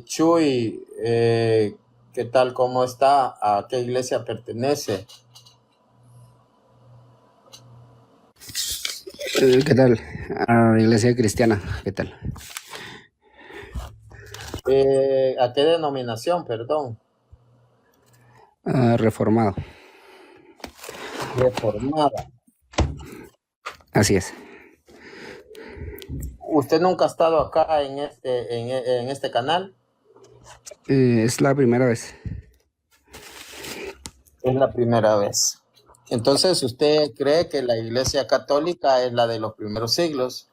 Chuy, ¿qué tal? ¿Cómo está? ¿A qué iglesia pertenece? ¿Qué tal? A la iglesia cristiana, ¿qué tal? ¿A qué denominación, perdón? Reformado, Reformada. así es. ¿Usted nunca ha estado acá en este canal? Es la primera vez. Es la primera vez. Entonces, ¿usted cree que la iglesia católica es la de los primeros siglos?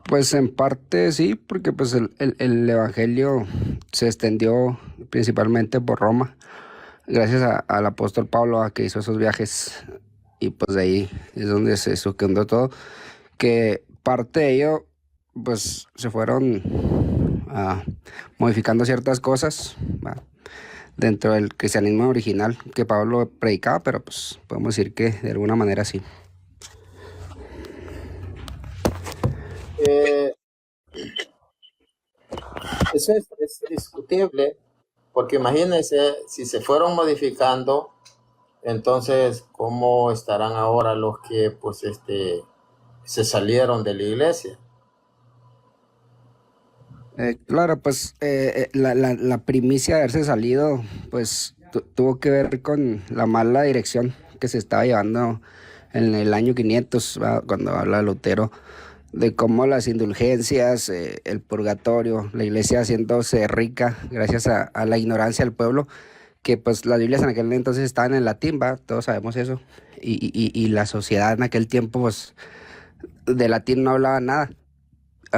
Pues en parte sí, porque pues el evangelio se extendió principalmente por Roma, gracias al apóstol Pablo a que hizo esos viajes y pues de ahí es donde se secundó todo, que parte de ello pues se fueron modificando ciertas cosas, ¿va? Dentro del cristianismo original que Pablo predicaba, pero pues podemos decir que de alguna manera sí. Eh, Eso es discutible, porque imagínense, si se fueron modificando, entonces, ¿cómo estarán ahora los que, pues, se salieron de la iglesia? Claro, pues la primicia de haberse salido, pues tuvo que ver con la mala dirección que se estaba llevando en el año 500, ¿va? Cuando habla Lutero de cómo las indulgencias, el purgatorio, la iglesia haciéndose rica gracias a la ignorancia del pueblo, que pues las Biblias en aquel entonces estaban en latín, ¿va? Todos sabemos eso, y la sociedad en aquel tiempo, pues de latín no hablaba nada.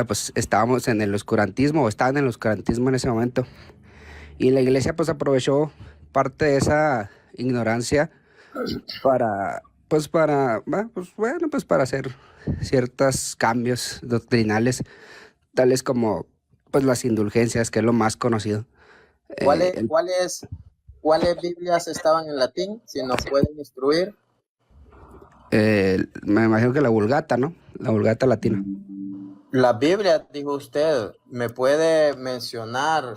Pues estábamos en el oscurantismo, o estaban en el oscurantismo en ese momento. Y la iglesia pues aprovechó parte de esa ignorancia para, pues bueno, pues para hacer ciertos cambios doctrinales, tales como pues las indulgencias, que es lo más conocido. Eh, ¿Cuáles, el- cuáles, cuáles Biblias estaban en latín? Si nos pueden instruir. Me imagino que la Vulgata, ¿no? La Vulgata latina. La Biblia, dijo usted, ¿me puede mencionar?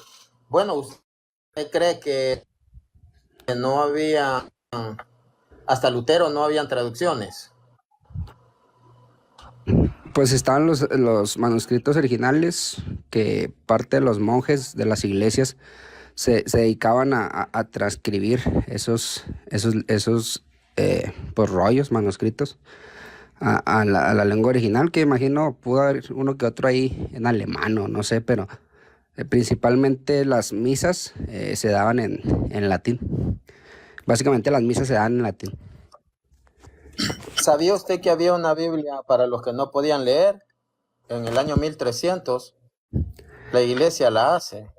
Bueno, ¿usted cree que no había, hasta Lutero no habían traducciones? Pues estaban los manuscritos originales que parte de los monjes de las iglesias se dedicaban a transcribir esos pues, rollos, manuscritos, a la lengua original, que imagino pudo haber uno que otro ahí en alemán o no sé, pero principalmente las misas se daban en latín. Básicamente las misas se daban en latín. ¿Sabía usted que había una Biblia para los que no podían leer? En el año 1300, la iglesia la hace.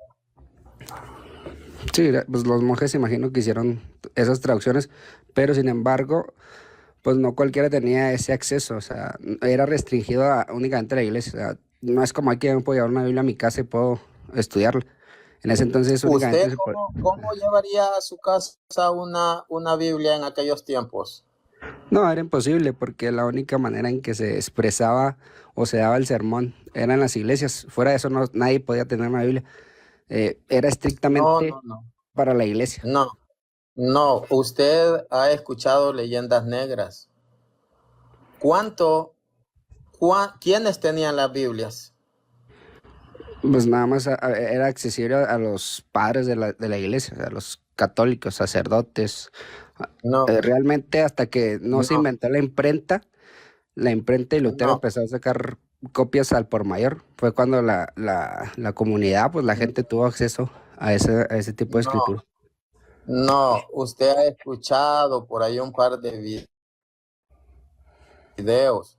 Sí, pues los monjes imagino que hicieron esas traducciones, pero sin embargo, pues no cualquiera tenía ese acceso, o sea, era restringido únicamente a la iglesia, o sea, no es como aquí me puedo llevar una Biblia a mi casa y puedo estudiarla. En ese entonces ¿Usted únicamente se puede. cómo llevaría a su casa una Biblia en aquellos tiempos? No, era imposible porque la única manera en que se expresaba o se daba el sermón era en las iglesias. Fuera de eso no, nadie podía tener una Biblia. Era No, estrictamente no, no. para la iglesia. No, no. Usted ha escuchado leyendas negras. ¿Cuánto, quiénes tenían las Biblias? Pues nada más era accesible a los padres de la iglesia, a los católicos, sacerdotes. a- No, Realmente hasta que no se no, inventó la imprenta y Lutero no. empezó a sacar copias al por mayor, fue cuando la comunidad, pues la gente tuvo acceso a ese tipo de No, escritura. no. Usted ha escuchado por ahí un par de videos.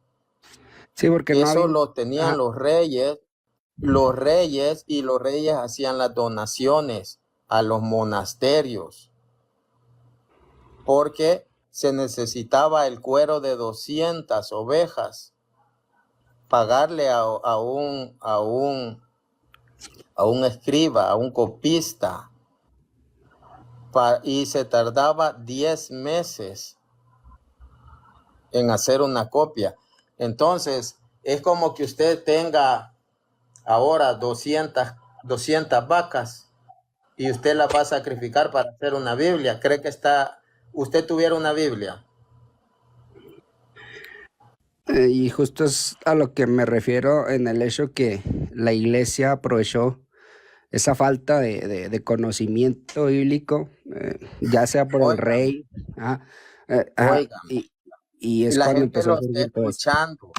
Sí, porque no Eso había. lo tenían Ajá. los reyes, y los reyes hacían las donaciones a los monasterios porque se necesitaba el cuero de 200 ovejas, pagarle a un escriba, a un copista, y se tardaba 10 meses en hacer una copia. Entonces, Es como que usted tenga ahora 200 vacas y usted las va a sacrificar para hacer una Biblia. ¿Cree que usted tuviera una Biblia? Y justo es a lo que me refiero en el hecho que la iglesia aprovechó esa falta de conocimiento bíblico, ya sea por el Oigan, rey, ajá, ajá, oigan, y es la cuando gente empezó a lo está surgir todo esto. escuchando.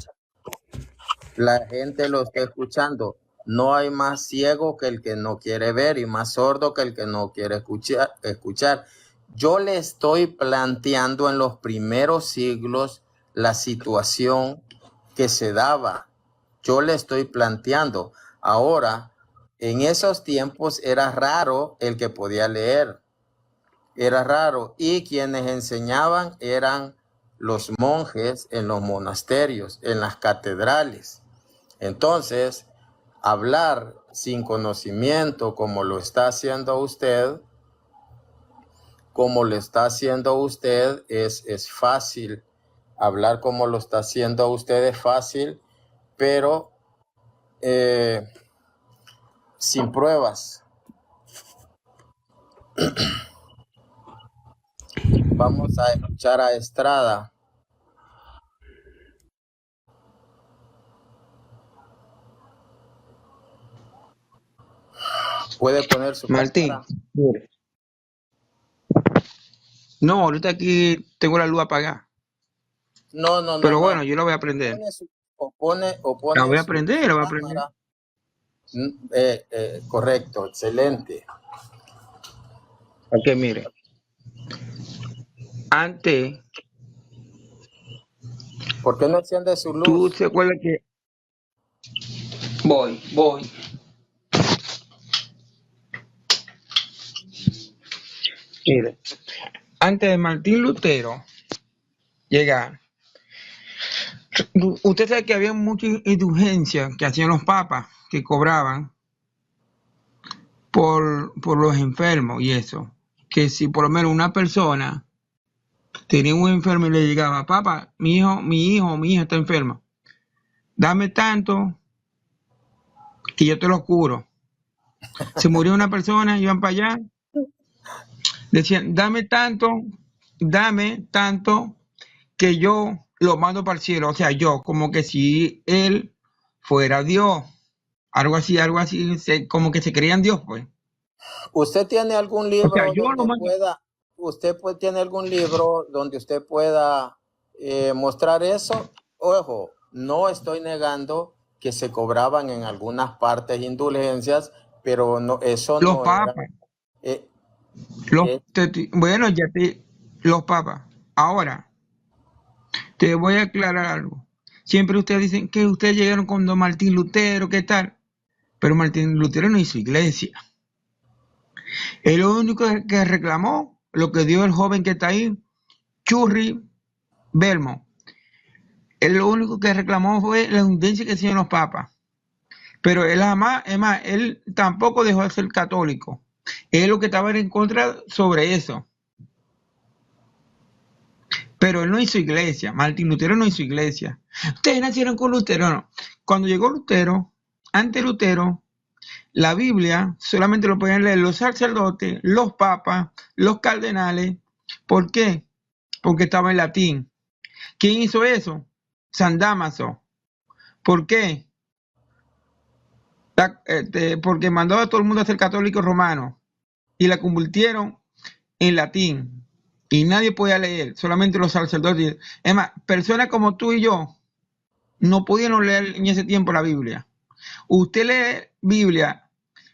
La gente lo está escuchando. No hay más ciego que el que no quiere ver y más sordo que el que no quiere escuchar. Yo le estoy planteando en los primeros siglos la situación que se daba. Yo le estoy planteando. Ahora, en esos tiempos era raro el que podía leer. Era raro. Y quienes enseñaban eran los monjes en los monasterios, en las catedrales. Entonces, hablar sin conocimiento como lo está haciendo usted, es fácil. Hablar como lo está haciendo usted es fácil, pero sin pruebas. Vamos a escuchar a Estrada. Puede poner su Martín, cámara. no, ahorita aquí tengo la luz apagada, No, no, no, pero bueno, no. yo la voy a prender. O La pone voy a su prender, la voy a prender. cámara. Correcto, excelente. Ok, mire. Antes, ¿Por qué no enciende su tú luz? te acuerdas que... Voy. Mire, antes de Martín Lutero llegar, usted sabe que había muchas indulgencias que hacían los papas, que cobraban por los enfermos y eso. Que si por lo menos una persona tenía un enfermo y le llegaba, papá, mi hija está enferma, dame tanto que yo te lo curo. Se murió una persona, iban para allá, decían, dame tanto que yo lo mando para el cielo. O sea, yo, como que si él fuera Dios, algo así, como que se creían Dios, pues. ¿Usted tiene algún O sea, libro yo lo donde mando. tiene algún libro donde usted pueda mostrar eso? Ojo, no estoy negando que se cobraban en algunas partes indulgencias, pero no, eso Los no era. papas, eh, los, eh, bueno, los papas. Ahora, te voy a aclarar algo. Siempre ustedes dicen que ustedes llegaron con don Martín Lutero, ¿qué tal? Pero Martín Lutero no hizo iglesia. Él lo único que reclamó, lo que dio el joven que está ahí, Churri Belmo. Él lo único que reclamó fue la indulgencia que hicieron los papas. Pero él jamás, es más, él tampoco dejó de ser católico. Él lo que estaba en contra sobre eso. Pero él no hizo iglesia. Martín Lutero no hizo iglesia. Ustedes nacieron con Lutero, no. Cuando llegó Lutero, ante Lutero, la Biblia solamente lo podían leer los sacerdotes, los papas, los cardenales. ¿Por qué? Porque estaba en latín. ¿Quién hizo eso? San Dámaso. ¿Por qué? Porque mandó a todo el mundo a ser católico romano y la convirtieron en latín y nadie podía leer, solamente los sacerdotes. Es más, personas como tú y yo no podíamos leer en ese tiempo la Biblia. Usted lee Biblia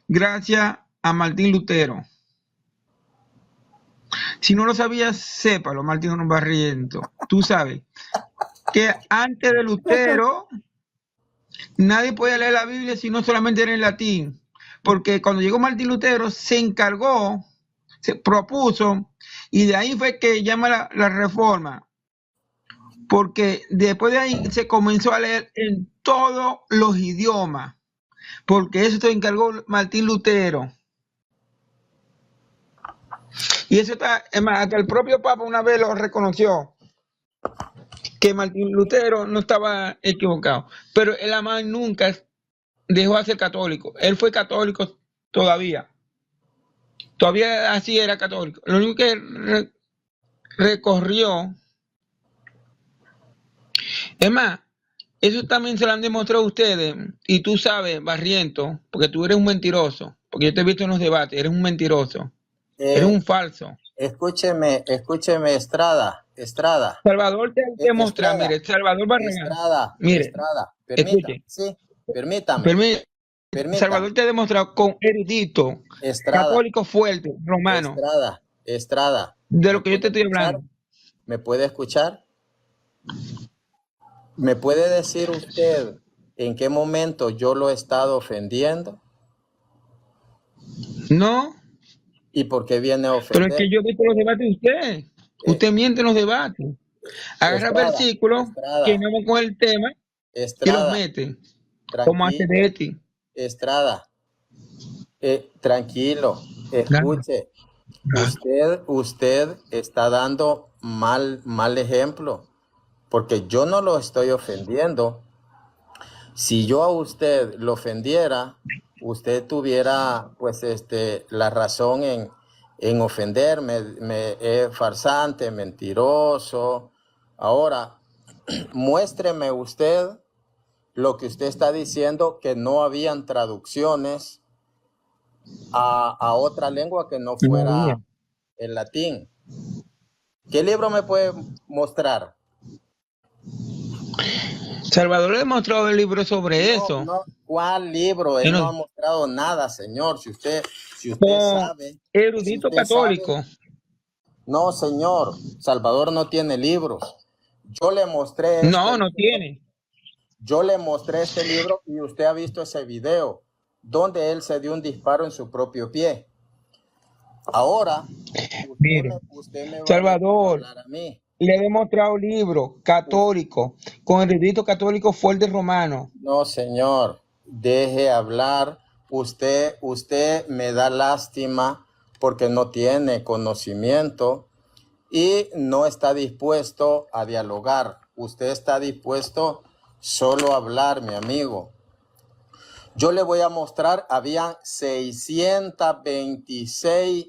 gracias a Martín Lutero. Si no lo sabías, sépalo, Martín Barriento. Tú sabes que antes de Lutero nadie podía leer la Biblia si no solamente era en latín. Porque cuando llegó Martín Lutero se encargó, se propuso, y de ahí fue que llama la reforma. Porque después de ahí se comenzó a leer en todos los idiomas. Porque eso se encargó Martín Lutero. Y eso está, es más, hasta el propio Papa una vez lo reconoció. que Martín Lutero no estaba equivocado, pero el Amán nunca dejó de ser católico. Él fue católico todavía así era católico. Lo único que recorrió, es más, eso también se lo han demostrado ustedes, y tú sabes, Barriento, porque tú eres un mentiroso, porque yo te he visto en los debates, eres un mentiroso, eres un falso. Escúcheme, Estrada. Salvador te demuestra, Estrada, mire, Salvador Barragán, mire, Estrada, escuche, sí, permítame. Salvador te ha demostrado con erudito, Estrada, católico fuerte, romano, Estrada, de ¿me lo que yo te puede estoy escuchar? hablando. ¿Me puede escuchar? ¿Me puede decir usted en qué momento yo lo he estado ofendiendo? No, ¿Y por qué viene a pero es ofender? que yo he visto los debates de usted. Usted miente en los debates. Agarra versículos que no van con el tema y los mete, como hace tranquilo, Betty. Estrada, tranquilo, escuche. Usted está dando mal ejemplo, porque yo no lo estoy ofendiendo. Si yo a usted lo ofendiera, usted tuviera pues la razón en ofenderme, farsante, mentiroso. Ahora, muéstreme usted lo que usted está diciendo, que no habían traducciones a otra lengua que no fuera el latín. ¿Qué libro me puede mostrar? Salvador le ha mostrado el libro sobre eso. No, ¿cuál libro? Él no ha mostrado nada, señor. Si usted sabe. Erudito católico. No, señor. Salvador no tiene libros. Yo le mostré. No tiene. Yo le mostré este libro y usted ha visto ese video donde él se dio un disparo en su propio pie. Ahora, usted me va Salvador, a hablar a mí. le he demostrado libros católicos, con erudito católico fuerte romano. No, señor, deje hablar. Usted me da lástima porque no tiene conocimiento y no está dispuesto a dialogar. Usted está dispuesto solo a hablar, mi amigo. Yo le voy a mostrar, habían 626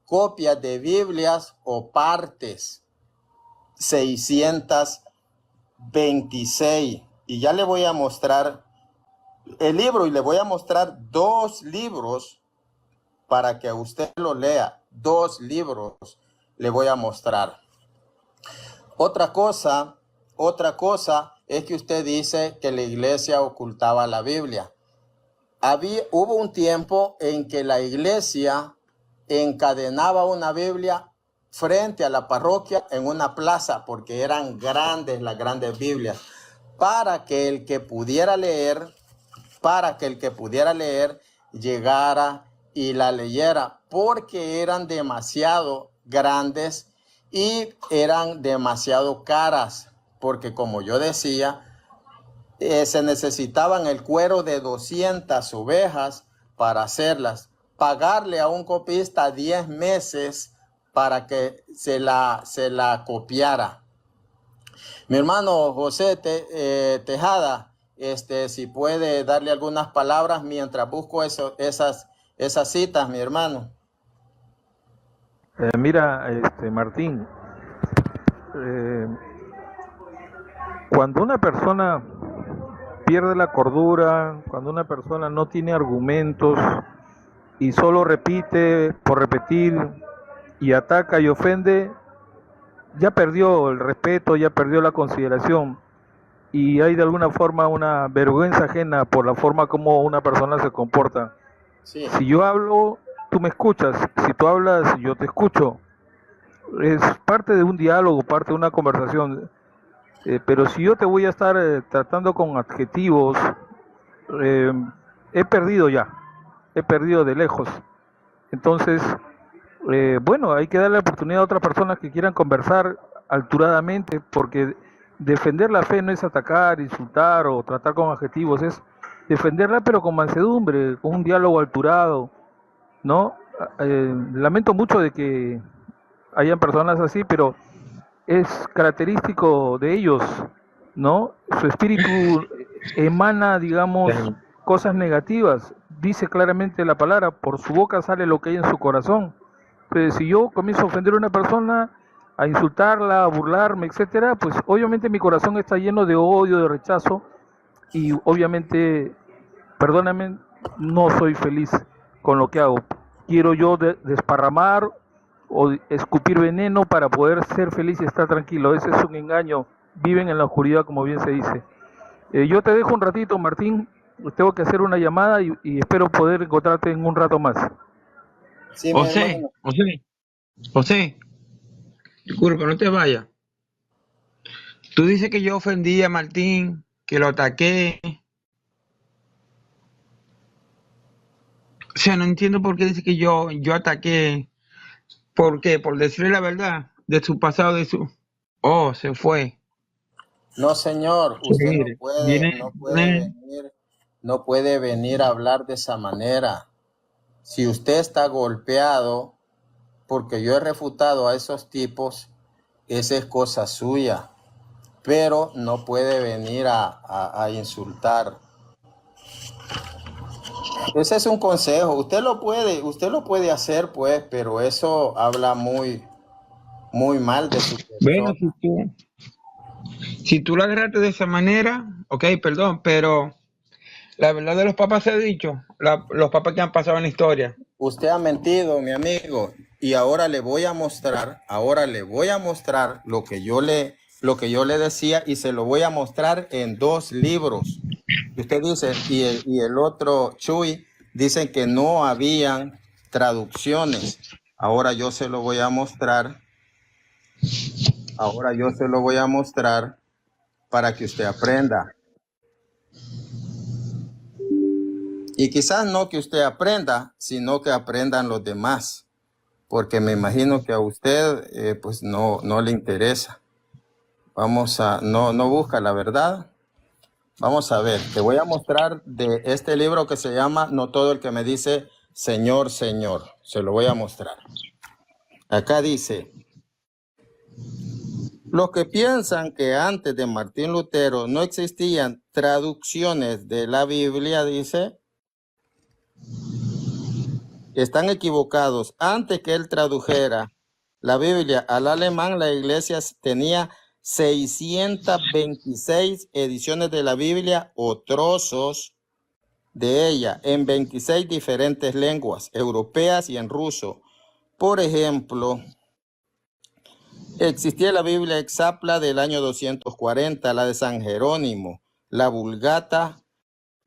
copias de Biblias o partes. 626. Y ya le voy a mostrar el libro y le voy a mostrar 2 libros para que usted lo lea. 2 libros le voy a mostrar. Otra cosa es que usted dice que la iglesia ocultaba la Biblia. Hubo un tiempo en que la iglesia encadenaba una Biblia frente a la parroquia en una plaza, porque eran grandes las grandes Biblias, para que el que pudiera leer llegara y la leyera, porque eran demasiado grandes y eran demasiado caras, porque como yo decía, se necesitaban el cuero de 200 ovejas para hacerlas, pagarle a un copista 10 meses para que se la copiara. Mi hermano José Tejada, si puede darle algunas palabras mientras busco esas citas, mi hermano. Mira, Martín, cuando una persona pierde la cordura, cuando una persona no tiene argumentos y solo repite por repetir y ataca y ofende, ya perdió el respeto, ya perdió la consideración y hay de alguna forma una vergüenza ajena por la forma como una persona se comporta. Sí. Si yo hablo, tú me escuchas, si tú hablas, yo te escucho. Es parte de un diálogo, parte de una conversación. Pero si yo te voy a estar tratando con adjetivos, he perdido de lejos. Entonces, bueno, hay que darle la oportunidad a otras personas que quieran conversar alturadamente, porque defender la fe no es atacar, insultar o tratar con adjetivos, es defenderla pero con mansedumbre, con un diálogo alturado, ¿no? Lamento mucho de que hayan personas así, pero es característico de ellos, ¿no? Su espíritu emana, digamos, cosas negativas. Dice claramente la palabra, por su boca sale lo que hay en su corazón. Entonces, si yo comienzo a ofender a una persona, a insultarla, a burlarme, etcétera, pues obviamente mi corazón está lleno de odio, de rechazo, y obviamente, perdóname, no soy feliz con lo que hago. Quiero yo desparramar o escupir veneno para poder ser feliz y estar tranquilo. Ese es un engaño. Viven en la oscuridad, como bien se dice. Yo te dejo un ratito, Martín. Tengo que hacer una llamada y espero poder encontrarte en un rato más. Sí, mi José, hermano. José, disculpa, no te vayas. Tú dices que yo ofendí a Martín, que lo ataqué. O sea, no entiendo por qué dice que yo ataqué. ¿Por qué? Por decirle la verdad de su pasado, de su... Oh, se fue. No, señor, Sí, usted mire, viene, no puede venir a hablar de esa manera. Si usted está golpeado, porque yo he refutado a esos tipos, esa es cosa suya, pero no puede venir a insultar. Ese es un consejo. Usted lo puede hacer, pues, pero eso habla muy, muy mal de su bueno, persona. si tú lo agarraste de esa manera, ok, perdón, pero la verdad de los papas se ha dicho, los papas que han pasado en la historia. Usted ha mentido, mi amigo, y ahora le voy a mostrar lo que yo le decía, y se lo voy a mostrar en 2 libros. Usted dice, y el otro Chuy, dicen que no habían traducciones. Ahora yo se lo voy a mostrar. Ahora yo se lo voy a mostrar para que usted aprenda. Y quizás no que usted aprenda, sino que aprendan los demás. Porque me imagino que a usted pues no le interesa. No busca la verdad. Vamos a ver, te voy a mostrar de este libro que se llama No todo el que me dice Señor, Señor. Se lo voy a mostrar. Acá dice, los que piensan que antes de Martín Lutero no existían traducciones de la Biblia, dice, están equivocados. Antes que él tradujera la Biblia al alemán, la iglesia tenía 626 ediciones de la Biblia o trozos de ella en 26 diferentes lenguas europeas y en ruso. Por ejemplo, existía la Biblia Exapla del año 240, la de San Jerónimo, la Vulgata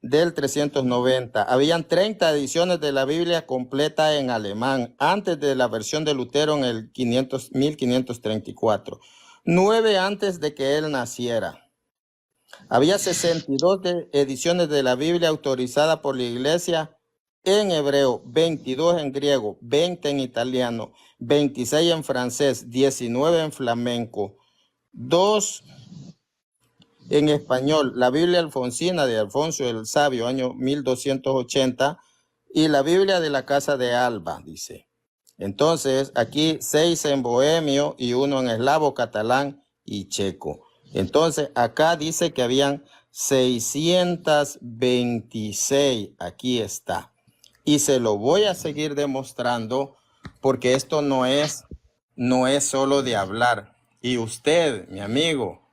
del 390. Habían 30 ediciones de la Biblia completa en alemán antes de la versión de Lutero en el 1534, 9 antes de que él naciera. Había 62 ediciones de la Biblia autorizadas por la iglesia en hebreo, 22 en griego, 20 en italiano, 26 en francés, 19 en flamenco, 2 en español, la Biblia alfonsina de Alfonso el Sabio, año 1280, y la Biblia de la Casa de Alba, dice. Entonces, aquí 6 en bohemio y 1 en eslavo, catalán y checo. Entonces, acá dice que habían 626. Aquí está. Y se lo voy a seguir demostrando porque esto no es solo de hablar. Y usted, mi amigo,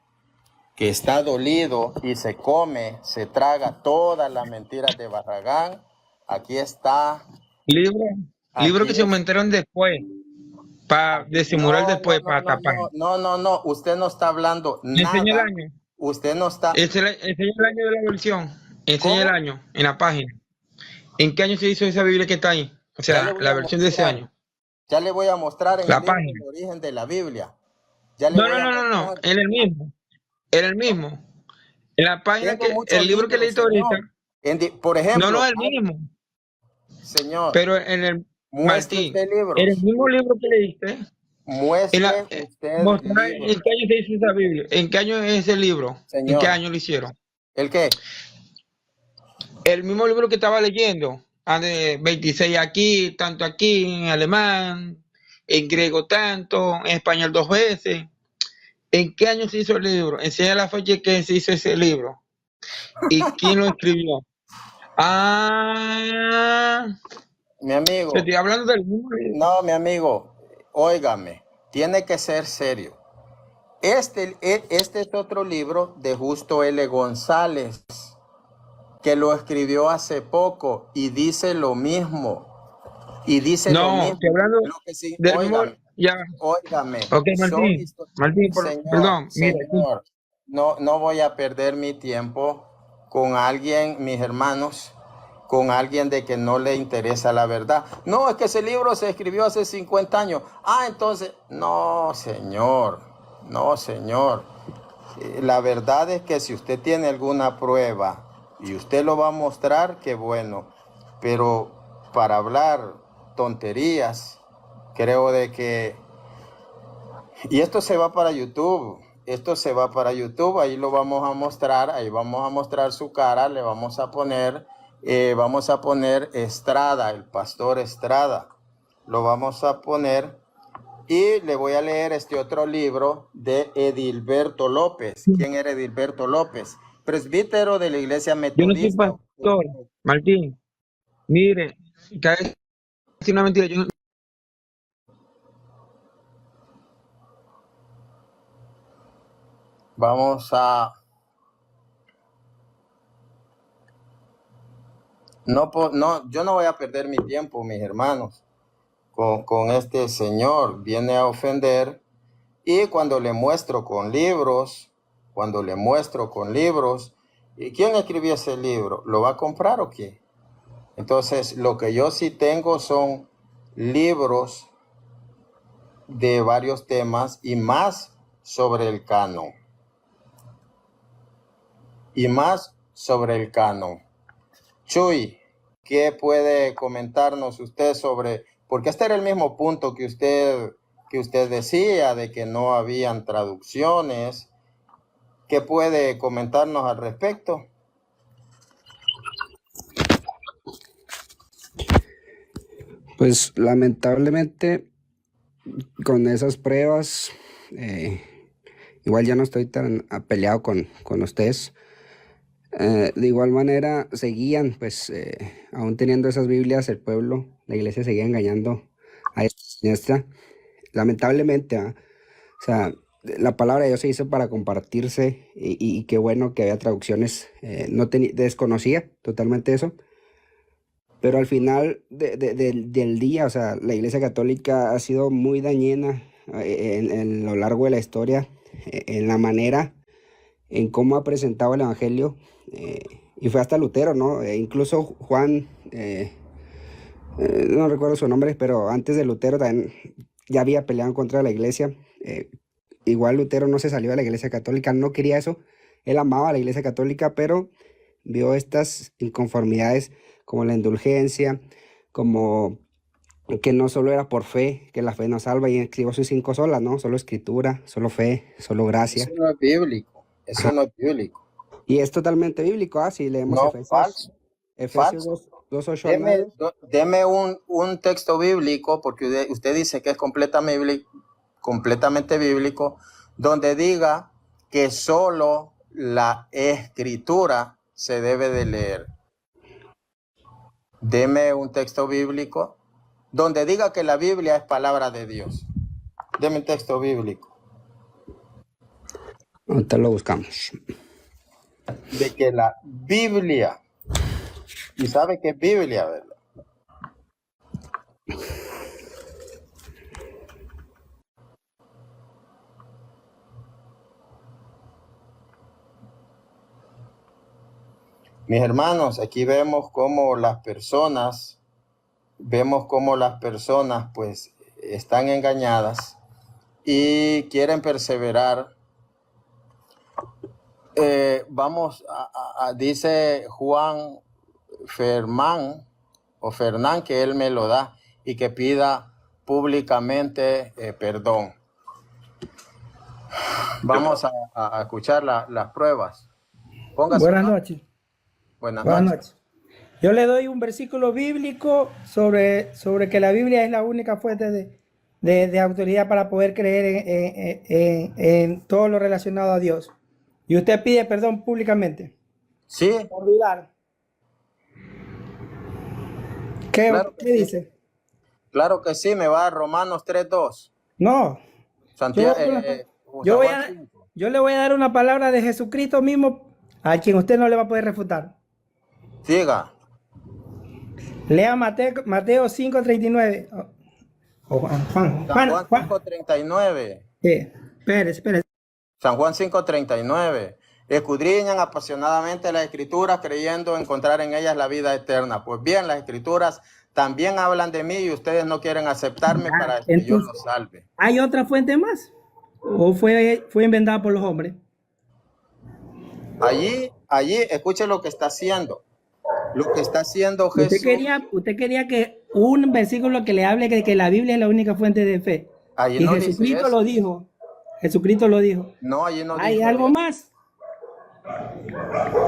que está dolido y se traga todas las mentiras de Barragán, aquí está. Libro que se aumentaron después, para disimular después, para tapar. No, usted no está hablando Enseña el nada. año. Usted no está. Enseña el año de la versión. Enseña ¿Cómo? el año en la página. ¿En qué año se hizo esa Biblia que está ahí? O sea, la versión de ese año. Ya le voy a mostrar en La el libro página. El origen de la Biblia. No. En el mismo. En el mismo. En la página el libro que leíste ahorita. Por ejemplo. No, el mismo. Señor. Pero en el Martín, libros. en el mismo libro que leíste. Muestre usted. Mostrar en qué año se hizo esa Biblia. ¿En qué año es ese libro? Señor. ¿En qué año lo hicieron? ¿El qué? El mismo libro que estaba leyendo. 26 aquí, tanto aquí, en alemán, en griego tanto, en español 2 veces. ¿En qué año se hizo el libro? Enseña la fecha en que se hizo ese libro. ¿Y quién lo escribió? Ah, Mi te amigo, estoy hablando del mismo libro. no, mi amigo, óigame, tiene que ser serio. Este es otro libro de Justo L. González, que lo escribió hace poco y dice lo mismo. Y dice lo No, estoy mismo. hablando Lo que sí, del mismo. Ya. óigame, Ok, Martín. Martín, señor, perdón. Mira, señor, no voy a perder mi tiempo con alguien, mis hermanos, con alguien de que no le interesa la verdad. No, es que ese libro se escribió hace 50 años. Ah, entonces, no, señor, no, señor. La verdad es que si usted tiene alguna prueba y usted lo va a mostrar, qué bueno. Pero para hablar tonterías, creo de que... Y esto se va para YouTube. Esto se va para YouTube. Ahí lo vamos a mostrar. Ahí vamos a mostrar su cara. Le vamos a poner Estrada, el pastor Estrada. Lo vamos a poner. Y le voy a leer este otro libro de Edilberto López. ¿Quién era Edilberto López? Presbítero de la Iglesia yo no soy Metodista. pastor. Martín, mire, cada vez es una mentira. Yo no- Vamos a... No, yo no voy a perder mi tiempo, mis hermanos, con este señor. Viene a ofender. Y cuando le muestro con libros, ¿y quién escribió ese libro? ¿Lo va a comprar o qué? Entonces, lo que yo sí tengo son libros de varios temas y más sobre el canon. Chuy, ¿qué puede comentarnos usted sobre? Porque este era el mismo punto que usted decía de que no habían traducciones. ¿Qué puede comentarnos al respecto? Pues lamentablemente con esas pruebas, igual ya no estoy tan peleado con ustedes. De igual manera seguían, pues aún teniendo esas Biblias, el pueblo, la iglesia seguía engañando a esta. Lamentablemente, ¿ah? O sea, la palabra de Dios se hizo para compartirse y qué bueno que había traducciones. No desconocía totalmente eso. Pero al final del día, o sea, la Iglesia Católica ha sido muy dañina en lo largo de la historia, en la manera en cómo ha presentado el Evangelio. Y fue hasta Lutero, ¿no? Incluso Juan, no recuerdo su nombre, pero antes de Lutero también ya había peleado contra la Iglesia. Igual Lutero no se salió de la Iglesia Católica, no quería eso. Él amaba a la Iglesia Católica, pero vio estas inconformidades como la indulgencia, como que no solo era por fe, que la fe nos salva, y escribió sus 5 solas, ¿no? Solo escritura, solo fe, solo gracia. Eso no es bíblico. Eso Ajá. no es bíblico. Y es totalmente bíblico, ¿ah? Si leemos No, Efesios falso. 2, 8 al Deme, 9. deme un texto bíblico, porque usted dice que es completamente bíblico, donde diga que solo la escritura se debe de leer. Deme un texto bíblico donde diga que la Biblia es palabra de Dios. Deme un texto bíblico. Ahorita lo buscamos. De que la Biblia, y sabe que es Biblia, ¿verdad? Mis hermanos, aquí vemos cómo las personas pues están engañadas y quieren perseverar. Dice Juan Fernán que él me lo da y que pida públicamente perdón. Vamos a escuchar las pruebas. Póngase. Buenas noches. Buenas Buenas noches. noches. Yo le doy un versículo bíblico sobre que la Biblia es la única fuente de autoridad para poder creer en todo lo relacionado a Dios. Y usted pide perdón públicamente Sí, por dudar. ¿Qué, claro que qué sí. dice? Claro que sí, me va a Romanos 3:2. No, Santiago, yo, voy San Juan a, 5. yo le voy a dar una palabra de Jesucristo mismo a quien usted no le va a poder refutar. Siga. Lea Mateo 5:39. San Juan 5:39. Espérese. San Juan 5:39. Escudriñan apasionadamente las escrituras creyendo encontrar en ellas la vida eterna. Pues bien, las escrituras también hablan de mí y ustedes no quieren aceptarme para que yo Entonces, los salve. ¿hay otra fuente más? ¿O fue inventada por los hombres? Allí, escuche lo que está haciendo. Lo que está haciendo Jesús. Usted quería que un versículo que le hable de que la Biblia es la única fuente de fe. Allí Y no dice Jesucristo eso. lo dijo. Jesucristo lo dijo. No, allí no ¿Hay dijo algo eso. más?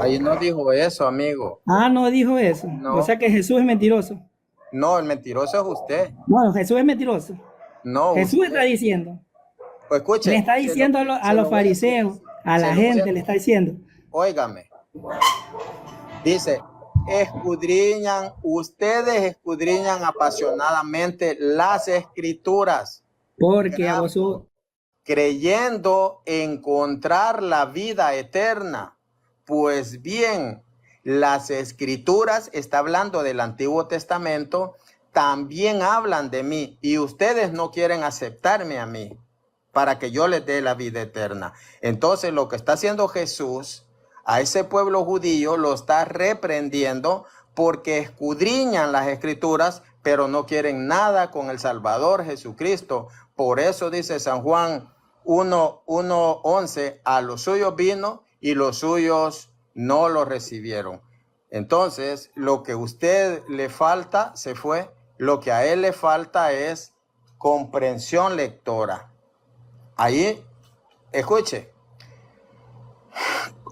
Allí no dijo eso, amigo. No dijo eso. No. O sea que Jesús es mentiroso. No, el mentiroso es usted. No, Jesús es mentiroso. No, Jesús usted. está diciendo. Pues escuche. Le está diciendo a los fariseos, a la gente, le está diciendo. Óigame. Dice, ustedes escudriñan apasionadamente las escrituras, Porque a vosotros. creyendo encontrar la vida eterna. Pues bien, las escrituras, está hablando del Antiguo Testamento, también hablan de mí y ustedes no quieren aceptarme a mí para que yo les dé la vida eterna. Entonces lo que está haciendo Jesús a ese pueblo judío lo está reprendiendo porque escudriñan las escrituras, pero no quieren nada con el Salvador Jesucristo. Por eso dice San Juan 1:11, a los suyos vino y los suyos no lo recibieron. Entonces, lo que a usted le falta se fue, lo que a él le falta es comprensión lectora. Ahí, escuche,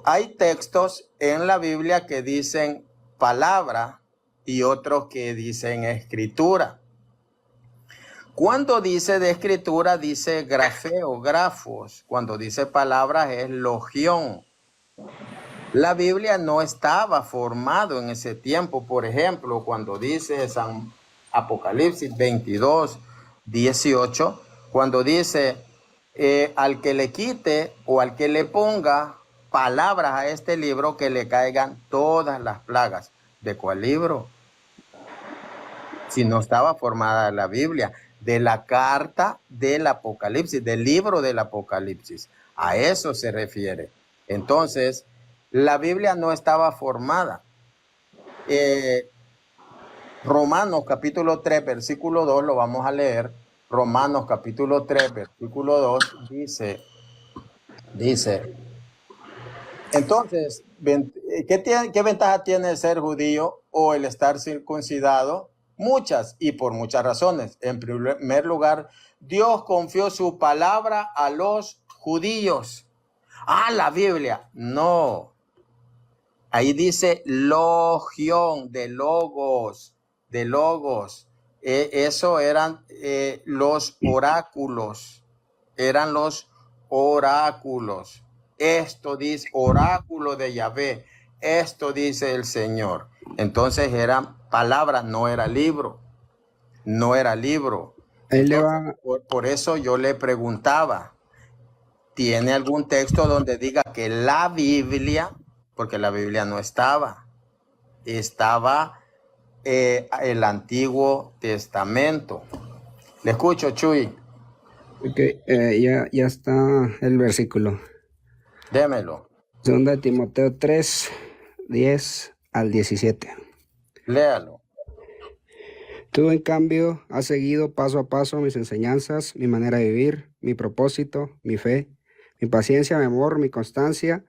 hay textos en la Biblia que dicen palabra y otros que dicen escritura. Cuando dice de escritura, dice grafeo, grafos. Cuando dice palabras es logión. La Biblia no estaba formado en ese tiempo. Por ejemplo, cuando dice San Apocalipsis 22:18, cuando dice al que le quite o al que le ponga palabras a este libro, que le caigan todas las plagas. ¿De cuál libro? Si no estaba formada la Biblia, de la carta del Apocalipsis, del libro del Apocalipsis. A eso se refiere. Entonces, la Biblia no estaba formada. Romanos capítulo 3, versículo 2, lo vamos a leer. Romanos capítulo 3, versículo 2, dice, entonces, ¿qué ventaja tiene el ser judío o el estar circuncidado? Muchas, y por muchas razones. En primer lugar, Dios confió su palabra a los judíos. La Biblia, no. Ahí dice logión, de logos. Eso eran los oráculos. Eran los oráculos. Esto dice oráculo de Yahvé. Esto dice el Señor. Entonces eran palabras, no era libro. Entonces, por eso yo le preguntaba, ¿tiene algún texto donde diga que la Biblia, porque la Biblia no estaba el Antiguo Testamento? Le escucho, Chuy. Ok, ya está el versículo. Démelo. 2 Timoteo 3, 10 al 17. Léalo. Tú, en cambio, has seguido paso a paso mis enseñanzas, mi manera de vivir, mi propósito, mi fe, mi paciencia, mi amor, mi constancia,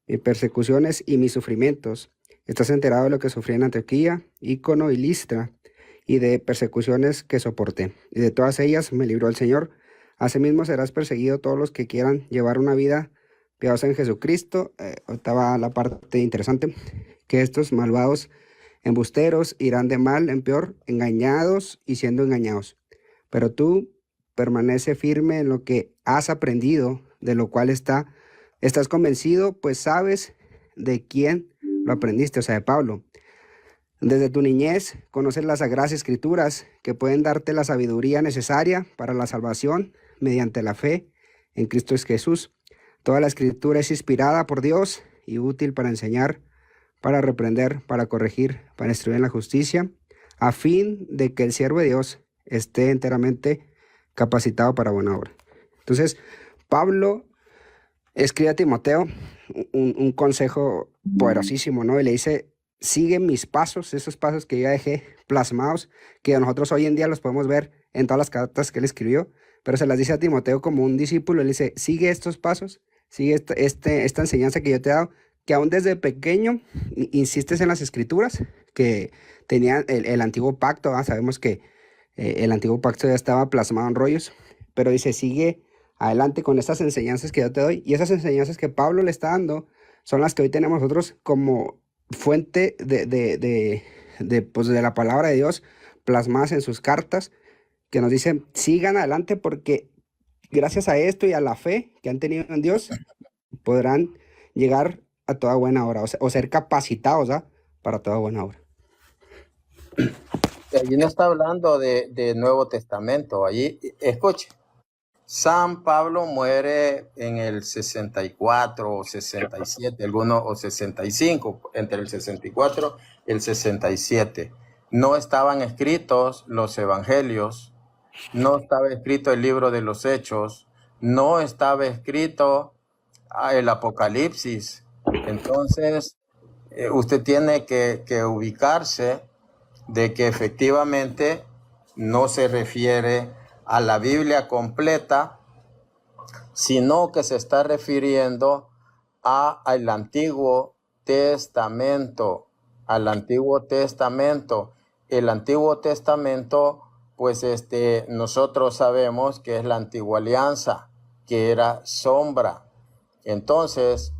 mis persecuciones y mis sufrimientos. Estás enterado de lo que sufrí en Antioquía, Ícono y Listra, y de persecuciones que soporté. Y de todas ellas me libró el Señor. Asimismo serás perseguido todos los que quieran llevar una vida piadosa en Jesucristo. Ahorita va la parte interesante, que estos malvados embusteros irán de mal en peor, engañados y siendo engañados. Pero tú permanece firme en lo que has aprendido, de lo cual estás convencido, pues sabes de quién lo aprendiste, o sea, de Pablo. Desde tu niñez conoces las sagradas escrituras que pueden darte la sabiduría necesaria para la salvación mediante la fe en Cristo Jesús. Toda la escritura es inspirada por Dios y útil para enseñar, para reprender, para corregir, para instruir en la justicia, a fin de que el siervo de Dios esté enteramente capacitado para buena obra. Entonces, Pablo escribe a Timoteo un consejo poderosísimo, ¿no? Y le dice: sigue mis pasos, esos pasos que yo dejé plasmados, que nosotros hoy en día los podemos ver en todas las cartas que él escribió, pero se las dice a Timoteo como un discípulo. Él dice: sigue estos pasos, sigue esta enseñanza que yo te he dado, que aún desde pequeño insistes en las escrituras, que tenían el antiguo pacto, ¿verdad? Sabemos que el antiguo pacto ya estaba plasmado en rollos, pero dice: sigue adelante con estas enseñanzas que yo te doy, y esas enseñanzas que Pablo le está dando son las que hoy tenemos nosotros como fuente pues, de la palabra de Dios plasmadas en sus cartas, que nos dicen: sigan adelante, porque gracias a esto y a la fe que han tenido en Dios, podrán llegar a toda buena obra, o ser capacitados, ¿ah?, para toda buena obra. Allí no está hablando de Nuevo Testamento. Allí, escuche, San Pablo muere en el 64 o 67, algunos, o 65, entre el 64 y el 67. No estaban escritos los evangelios, no estaba escrito el libro de los Hechos, no estaba escrito el Apocalipsis. Entonces, usted tiene que ubicarse de que efectivamente no se refiere a la Biblia completa, sino que se está refiriendo al Antiguo Testamento, al Antiguo Testamento. El Antiguo Testamento, pues nosotros sabemos que es la antigua alianza, que era sombra. Entonces,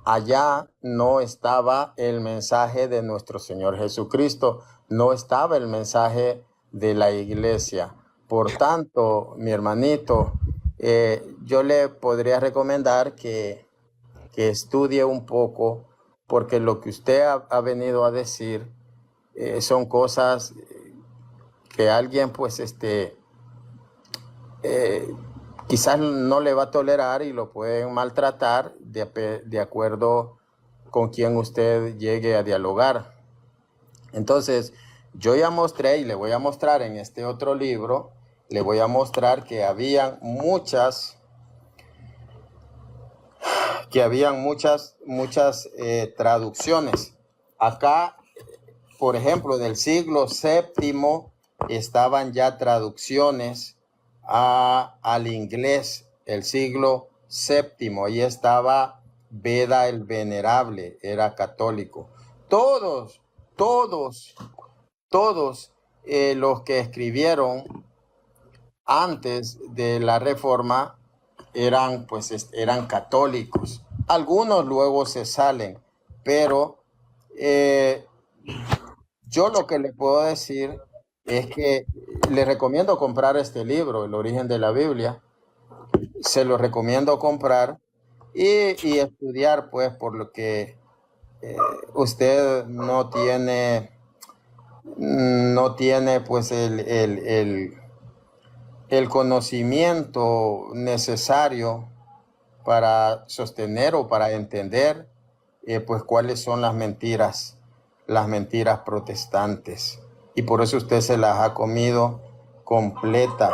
allá no estaba el mensaje de nuestro Señor Jesucristo, no estaba el mensaje de la iglesia. Por tanto, mi hermanito, yo le podría recomendar que estudie un poco, porque lo que usted ha venido a decir son cosas que alguien, pues, quizás no le va a tolerar y lo pueden maltratar de acuerdo con quien usted llegue a dialogar. Entonces, yo ya mostré, y le voy a mostrar en este otro libro, le voy a mostrar que habían muchas traducciones. Acá, por ejemplo, del siglo VII estaban ya traducciones al inglés, el siglo VII. Ahí estaba Beda el Venerable, era católico. Todos los que escribieron antes de la Reforma eran católicos. Algunos luego se salen, pero yo lo que le puedo decir es que le recomiendo comprar este libro, El origen de la Biblia. Se lo recomiendo comprar y estudiar, pues, por lo que usted no tiene pues el conocimiento necesario para sostener o para entender pues cuáles son las mentiras protestantes, y por eso usted se las ha comido completa.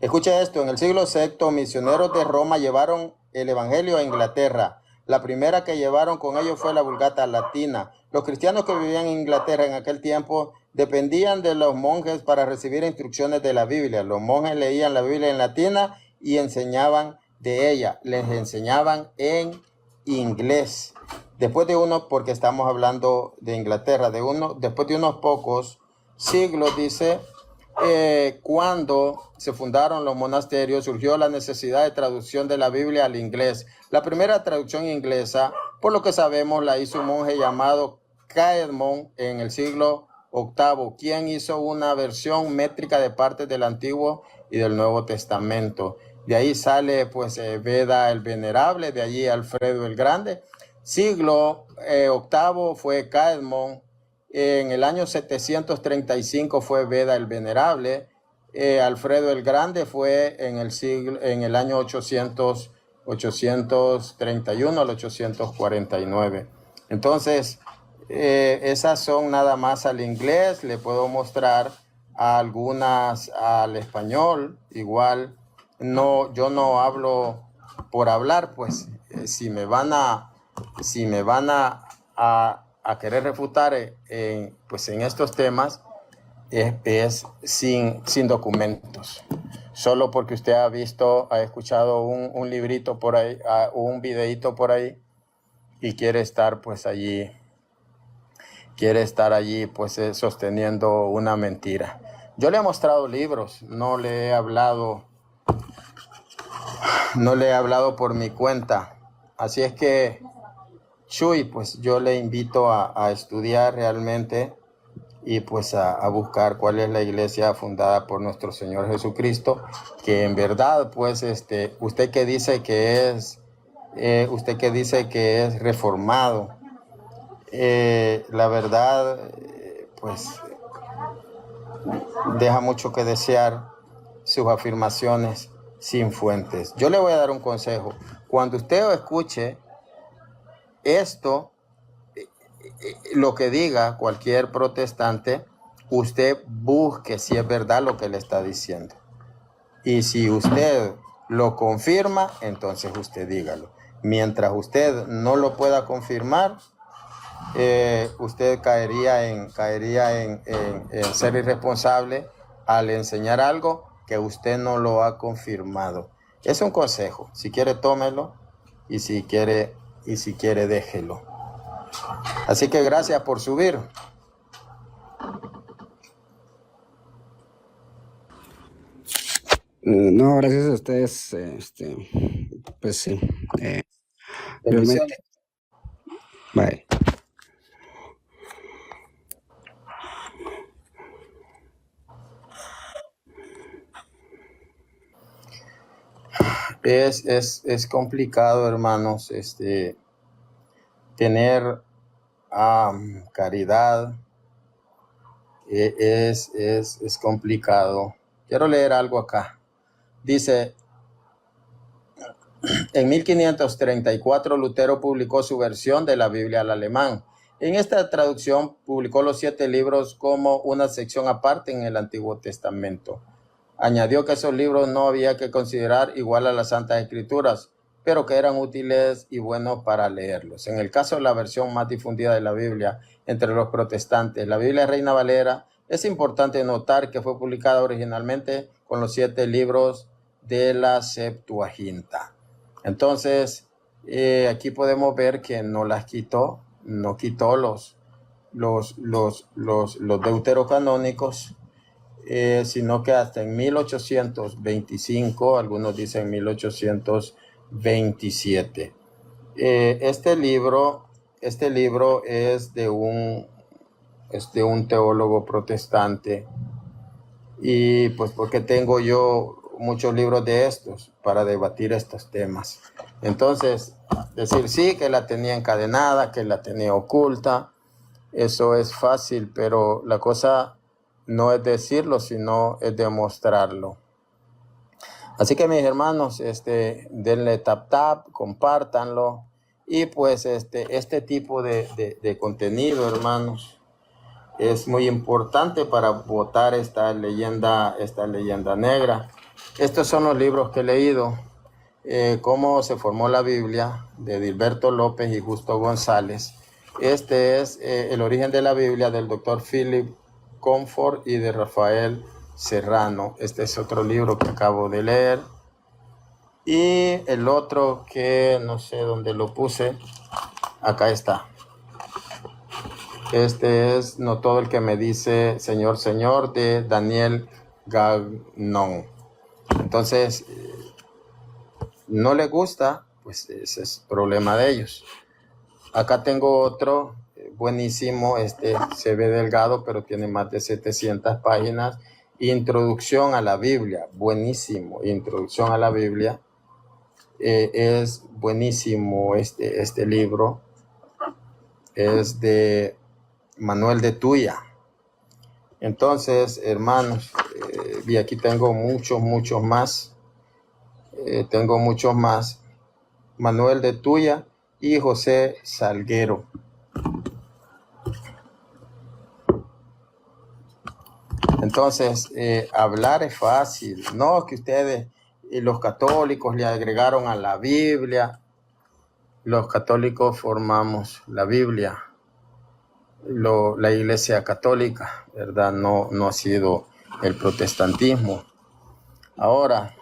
Escucha esto: en el siglo VI, misioneros de Roma llevaron el evangelio a Inglaterra. La primera que llevaron con ellos fue la Vulgata latina. Los cristianos que vivían en Inglaterra en aquel tiempo dependían de los monjes para recibir instrucciones de la Biblia. Los monjes leían la Biblia en latina y enseñaban de ella. Les enseñaban en inglés. Porque estamos hablando de Inglaterra, después de unos pocos siglos, dice, cuando se fundaron los monasterios, surgió la necesidad de traducción de la Biblia al inglés. La primera traducción inglesa, por lo que sabemos, la hizo un monje llamado Caedmon en el siglo VIII, quien hizo una versión métrica de partes del Antiguo y del Nuevo Testamento. De ahí sale pues Beda el Venerable, de allí Alfredo el Grande. Siglo octavo fue Caedmon. En el año 735 fue Beda el Venerable. Alfredo el Grande fue en el año 831 al 849. Entonces, esas son nada más al inglés. Le puedo mostrar algunas al español. Igual, no, yo no hablo por hablar, pues si me van a querer refutar pues en estos temas, es sin documentos. Solo porque usted ha escuchado un librito por ahí, un videíto por ahí, y quiere estar allí pues sosteniendo una mentira. Yo le he mostrado libros, no le he hablado por mi cuenta. Así es que, Chuy, pues yo le invito a estudiar realmente y pues a buscar cuál es la iglesia fundada por nuestro Señor Jesucristo, que en verdad pues usted que dice que es reformado, la verdad pues deja mucho que desear sus afirmaciones sin fuentes. Yo le voy a dar un consejo. Cuando usted escuche esto, lo que diga cualquier protestante, usted busque si es verdad lo que le está diciendo. Y si usted lo confirma, entonces usted dígalo. Mientras usted no lo pueda confirmar, usted caería en ser irresponsable al enseñar algo que usted no lo ha confirmado. Es un consejo. Si quiere, tómelo, y si quiere déjelo. Así que gracias por subir. No, gracias a ustedes. Pues sí. Realmente. Bye. Es complicado, hermanos, tener caridad. Es complicado. Quiero leer algo acá. Dice, en 1534 Lutero publicó su versión de la Biblia al alemán. En esta traducción publicó los 7 libros como una sección aparte en el Antiguo Testamento. Añadió que esos libros no había que considerar igual a las Santas Escrituras, pero que eran útiles y buenos para leerlos. En el caso de la versión más difundida de la Biblia entre los protestantes, la Biblia Reina Valera, es importante notar que fue publicada originalmente con los 7 libros de la Septuaginta. Entonces, aquí podemos ver que no quitó los deuterocanónicos, sino que hasta en 1825, algunos dicen 1827. Este libro es de un teólogo protestante, y pues porque tengo yo muchos libros de estos para debatir estos temas. Entonces, decir sí, que la tenía encadenada, que la tenía oculta, eso es fácil, pero la cosa no es decirlo, sino es demostrarlo. Así que, mis hermanos, denle tap, compártanlo, y pues este tipo de contenido, hermanos, es muy importante para botar esta leyenda negra. Estos son los libros que he leído. Cómo se formó la Biblia, de Dilberto López y Justo González. Este es El origen de la Biblia, del doctor Philip Comfort y de Rafael Serrano. Este es otro libro que acabo de leer. Y el otro, que no sé dónde lo puse, acá está. Este es No todo el que me dice Señor, Señor, de Daniel Gagnon. Entonces, no le gusta, pues ese es problema de ellos. Acá tengo otro buenísimo, se ve delgado, pero tiene más de 700 páginas, Introducción a la Biblia, buenísimo. Introducción a la Biblia. Es buenísimo este libro. Es de Manuel de Tuya. Entonces, hermanos, y aquí tengo muchos más. Tengo muchos más. Manuel de Tuya y José Salguero. Entonces, hablar es fácil. No que ustedes, los católicos, le agregaron a la Biblia. Los católicos formamos la Biblia. La Iglesia Católica, ¿verdad? No ha sido el protestantismo. Ahora,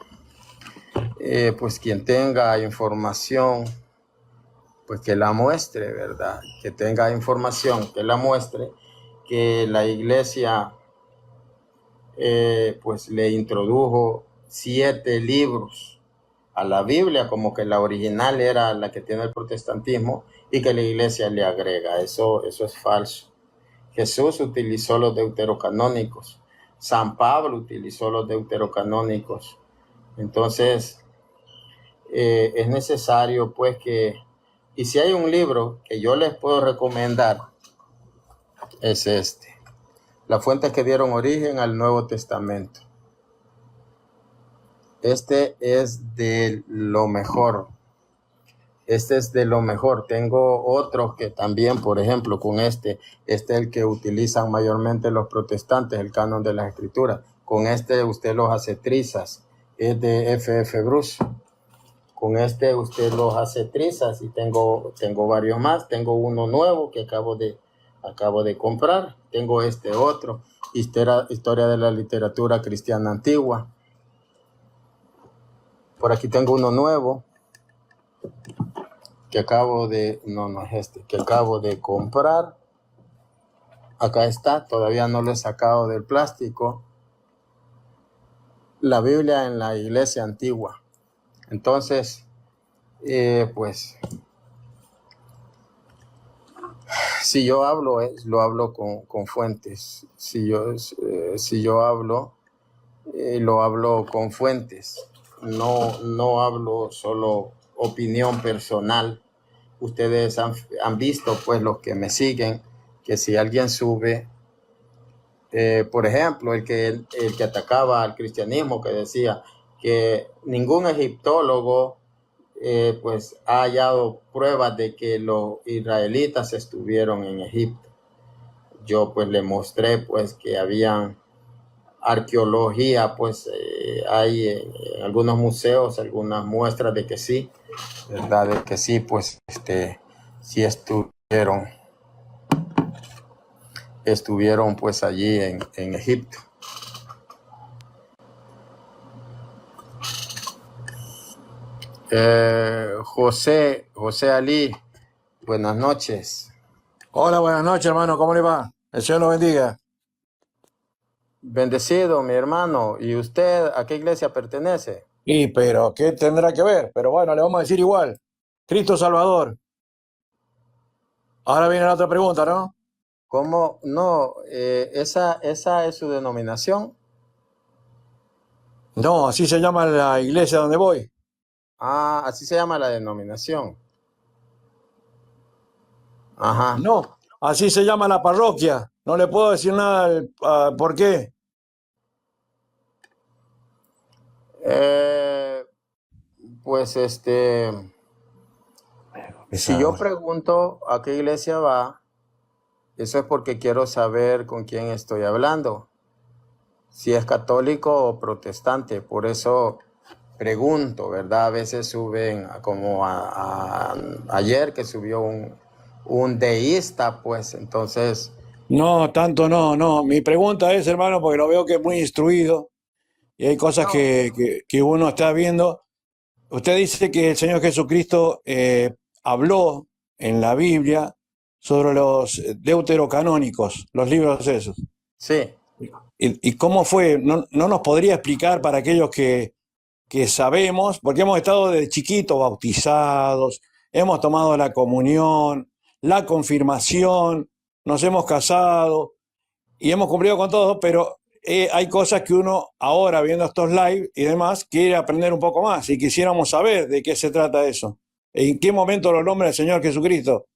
pues quien tenga información, pues que la muestre, ¿verdad? Que tenga información, que la muestre, que la Iglesia pues le introdujo 7 libros a la Biblia, como que la original era la que tiene el protestantismo, y que la Iglesia le agrega. Eso es falso. Jesús utilizó los deuterocanónicos. San Pablo utilizó los deuterocanónicos. Entonces, es necesario pues que, y si hay un libro que yo les puedo recomendar, es este. Las fuentes que dieron origen al Nuevo Testamento. Este es de lo mejor. Este es de lo mejor. Tengo otros que también, por ejemplo, con este es el que utilizan mayormente los protestantes, el canon de las escrituras. Con este usted los hace trizas. Es de F.F. Bruce. Con este usted los hace trizas, y tengo varios más. Tengo uno nuevo que acabo de comprar. Tengo este otro, historia de la literatura cristiana antigua. Por aquí tengo uno nuevo que acabo de, no es este, que acabo de comprar. Acá está, todavía no lo he sacado del plástico. La Biblia en la Iglesia Antigua. Entonces, pues, si yo hablo, lo hablo con fuentes. Si yo hablo, lo hablo con fuentes. No hablo solo opinión personal. Ustedes han visto, pues, los que me siguen, que si alguien sube, por ejemplo, el que atacaba al cristianismo, que decía que ningún egiptólogo pues ha hallado pruebas de que los israelitas estuvieron en Egipto. Yo pues le mostré pues que habían arqueología, pues hay en algunos museos algunas muestras de que sí, ¿verdad? De que sí, pues sí estuvieron pues allí en Egipto. José Ali, buenas noches. Hola, buenas noches, hermano. ¿Cómo le va? El Señor lo bendiga. Bendecido, mi hermano. ¿Y usted a qué iglesia pertenece? Pero, ¿qué tendrá que ver? Pero bueno, le vamos a decir igual. Cristo Salvador. Ahora viene la otra pregunta, ¿no? ¿Cómo? No, esa es su denominación. No, así se llama la iglesia donde voy. Ah, así se llama la denominación. Ajá. No, así se llama la parroquia. No le puedo decir nada por qué. Pues si yo pregunto a qué iglesia va, eso es porque quiero saber con quién estoy hablando. Si es católico o protestante. Por eso pregunto, ¿verdad? A veces suben, como ayer que subió un deísta, pues entonces... No, tanto no. Mi pregunta es, hermano, porque lo veo que es muy instruido y hay cosas que uno está viendo. Usted dice que el Señor Jesucristo habló en la Biblia sobre los deuterocanónicos, los libros esos. Sí. ¿Y cómo fue? ¿No nos podría explicar para aquellos que sabemos? Porque hemos estado desde chiquitos bautizados, hemos tomado la comunión, la confirmación, nos hemos casado y hemos cumplido con todo, pero hay cosas que uno ahora viendo estos live y demás quiere aprender un poco más y quisiéramos saber de qué se trata eso. ¿En qué momento lo nombra el Señor Jesucristo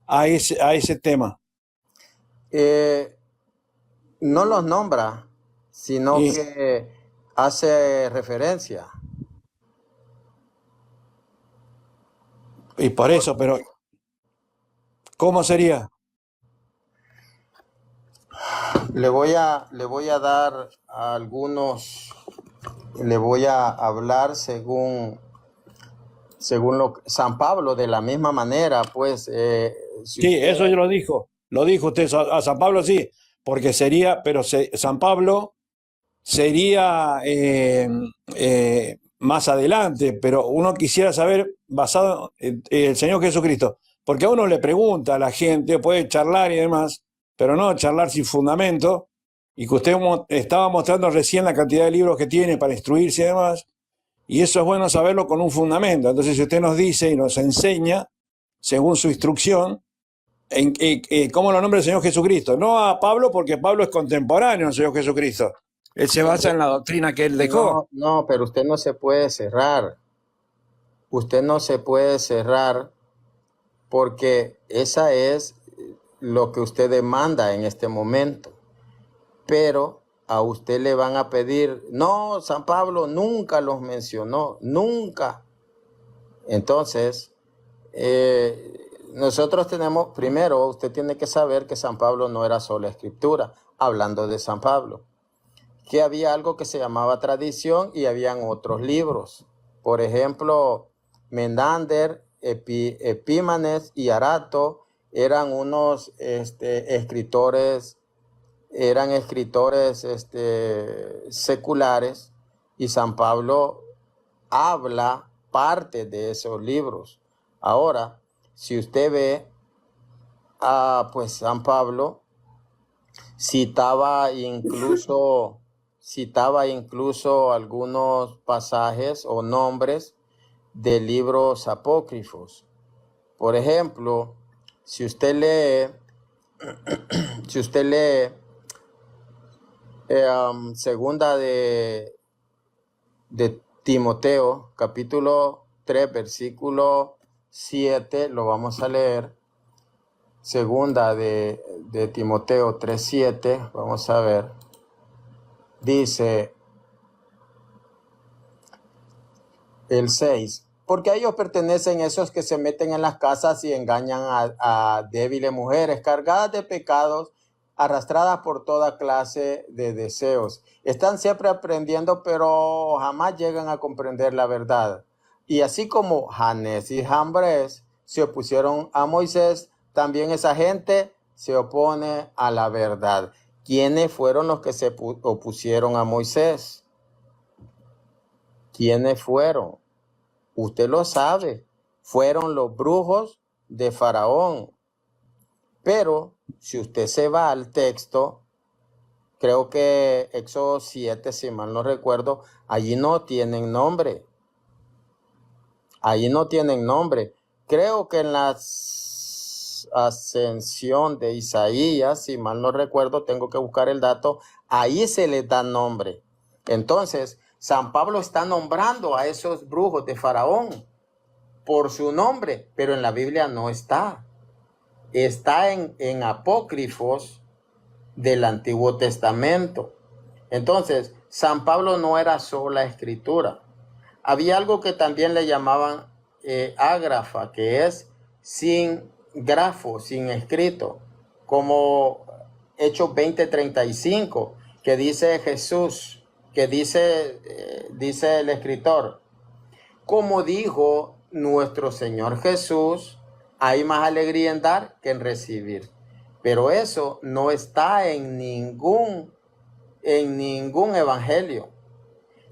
a ese tema? Eh, no los nombra, sino Y, que hace referencia. y por eso, pero ¿cómo sería? Le voy a dar algunos, le voy a hablar según San Pablo, de la misma manera, pues, si Sí, usted, eso yo lo dijo usted a San Pablo, sí, porque sería, pero San Pablo sería más adelante, pero uno quisiera saber, basado en el Señor Jesucristo, porque a uno le pregunta a la gente, puede charlar y demás, pero no charlar sin fundamento, y que usted estaba mostrando recién la cantidad de libros que tiene para instruirse y demás, y eso es bueno saberlo con un fundamento. Entonces, si usted nos dice y nos enseña, según su instrucción, ¿cómo lo nombra el Señor Jesucristo? No a Pablo, porque Pablo es contemporáneo al Señor Jesucristo. Él se basa en la doctrina que él dejó. no, pero usted no se puede cerrar. Usted no se puede cerrar porque esa es lo que usted demanda en este momento. Pero a usted le van a pedir, no, San Pablo nunca los mencionó, nunca. Entonces, nosotros tenemos, primero, usted tiene que saber que San Pablo no era solo escritura, hablando de San Pablo, que había algo que se llamaba tradición y habían otros libros. Por ejemplo, Menander, Epímanes y Arato eran unos escritores, seculares, y San Pablo habla parte de esos libros. Ahora, si usted ve, pues San Pablo citaba incluso algunos pasajes o nombres de libros apócrifos. Por ejemplo, si usted lee segunda de Timoteo, capítulo 3, versículo 7, lo vamos a leer. Segunda de Timoteo 3:7, vamos a ver. Dice el 6, porque a ellos pertenecen esos que se meten en las casas y engañan a débiles mujeres cargadas de pecados, arrastradas por toda clase de deseos. Están siempre aprendiendo, pero jamás llegan a comprender la verdad. Y así como Janes y Jambres se opusieron a Moisés, también esa gente se opone a la verdad. ¿Quiénes fueron los que se opusieron a Moisés? ¿Quiénes fueron? Usted lo sabe. Fueron los brujos de Faraón. Pero si usted se va al texto, creo que Éxodo 7, si mal no recuerdo, allí no tienen nombre. Allí no tienen nombre. Creo que en la ascensión de Isaías, si mal no recuerdo, tengo que buscar el dato, ahí se les da nombre. Entonces, San Pablo está nombrando a esos brujos de Faraón por su nombre, pero en la Biblia no está. Está en apócrifos del Antiguo Testamento. Entonces, San Pablo no era sola escritura. Había algo que también le llamaban ágrafa, que es sin grafo, sin escrito, como Hechos 20:35, que dice Jesús, que dice el escritor, como dijo nuestro Señor Jesús, hay más alegría en dar que en recibir. Pero eso no está en ningún evangelio.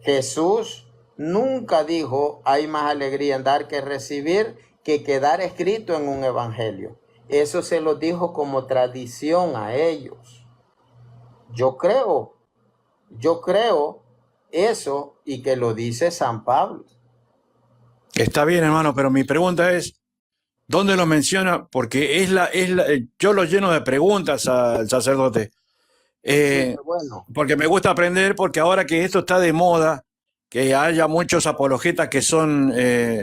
Jesús nunca dijo hay más alegría en dar que en recibir que quedar escrito en un evangelio. Eso se lo dijo como tradición a ellos. Yo creo eso, y que lo dice San Pablo. Está bien, hermano, pero mi pregunta es, ¿dónde lo menciona? Porque yo lo lleno de preguntas al sacerdote. Sí, eh, qué bueno. porque me gusta aprender, porque ahora que esto está de moda, que haya muchos apologetas que son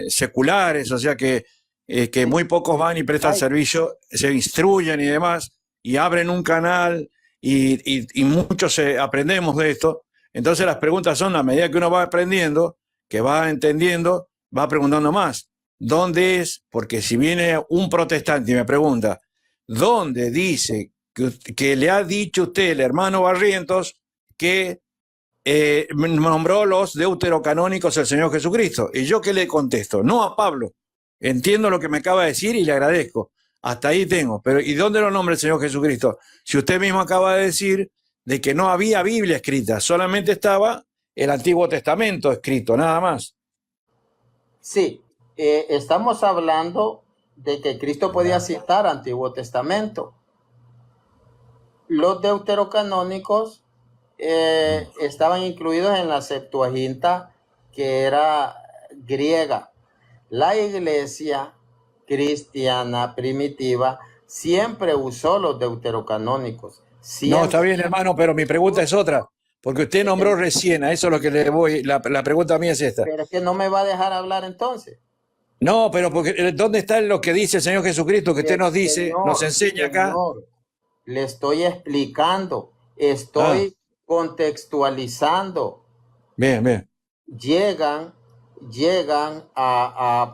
seculares, o sea que Sí, muy pocos van y prestan ay, servicio, se instruyen y demás, y abren un canal y muchos aprendemos de esto. Entonces las preguntas son, a medida que uno va aprendiendo, que va entendiendo, va preguntando más. ¿Dónde es? Porque si viene un protestante y me pregunta, ¿dónde dice que le ha dicho usted, el hermano Barrientos, que nombró los deuterocanónicos el Señor Jesucristo? ¿Y yo qué le contesto? No a Pablo. Entiendo lo que me acaba de decir y le agradezco. Hasta ahí tengo. Pero ¿y dónde lo nombra el Señor Jesucristo? Si usted mismo acaba de decir de que no había Biblia escrita, solamente estaba el Antiguo Testamento escrito, nada más. sí, estamos hablando de que Cristo podía citar Antiguo Testamento. Los deuterocanónicos estaban incluidos en la Septuaginta, que era griega. La iglesia cristiana primitiva siempre usó los deuterocanónicos. No, está Siempre. bien, hermano, pero mi pregunta es otra. Porque usted nombró recién, a eso es lo que le voy, la pregunta mía es esta. Pero es que no me va a dejar hablar entonces. No, pero porque, ¿dónde está lo que dice el Señor Jesucristo que usted nos dice, nos enseña acá? Señor, le estoy explicando, Ah, estoy contextualizando. bien, bien. Llegan, llegan a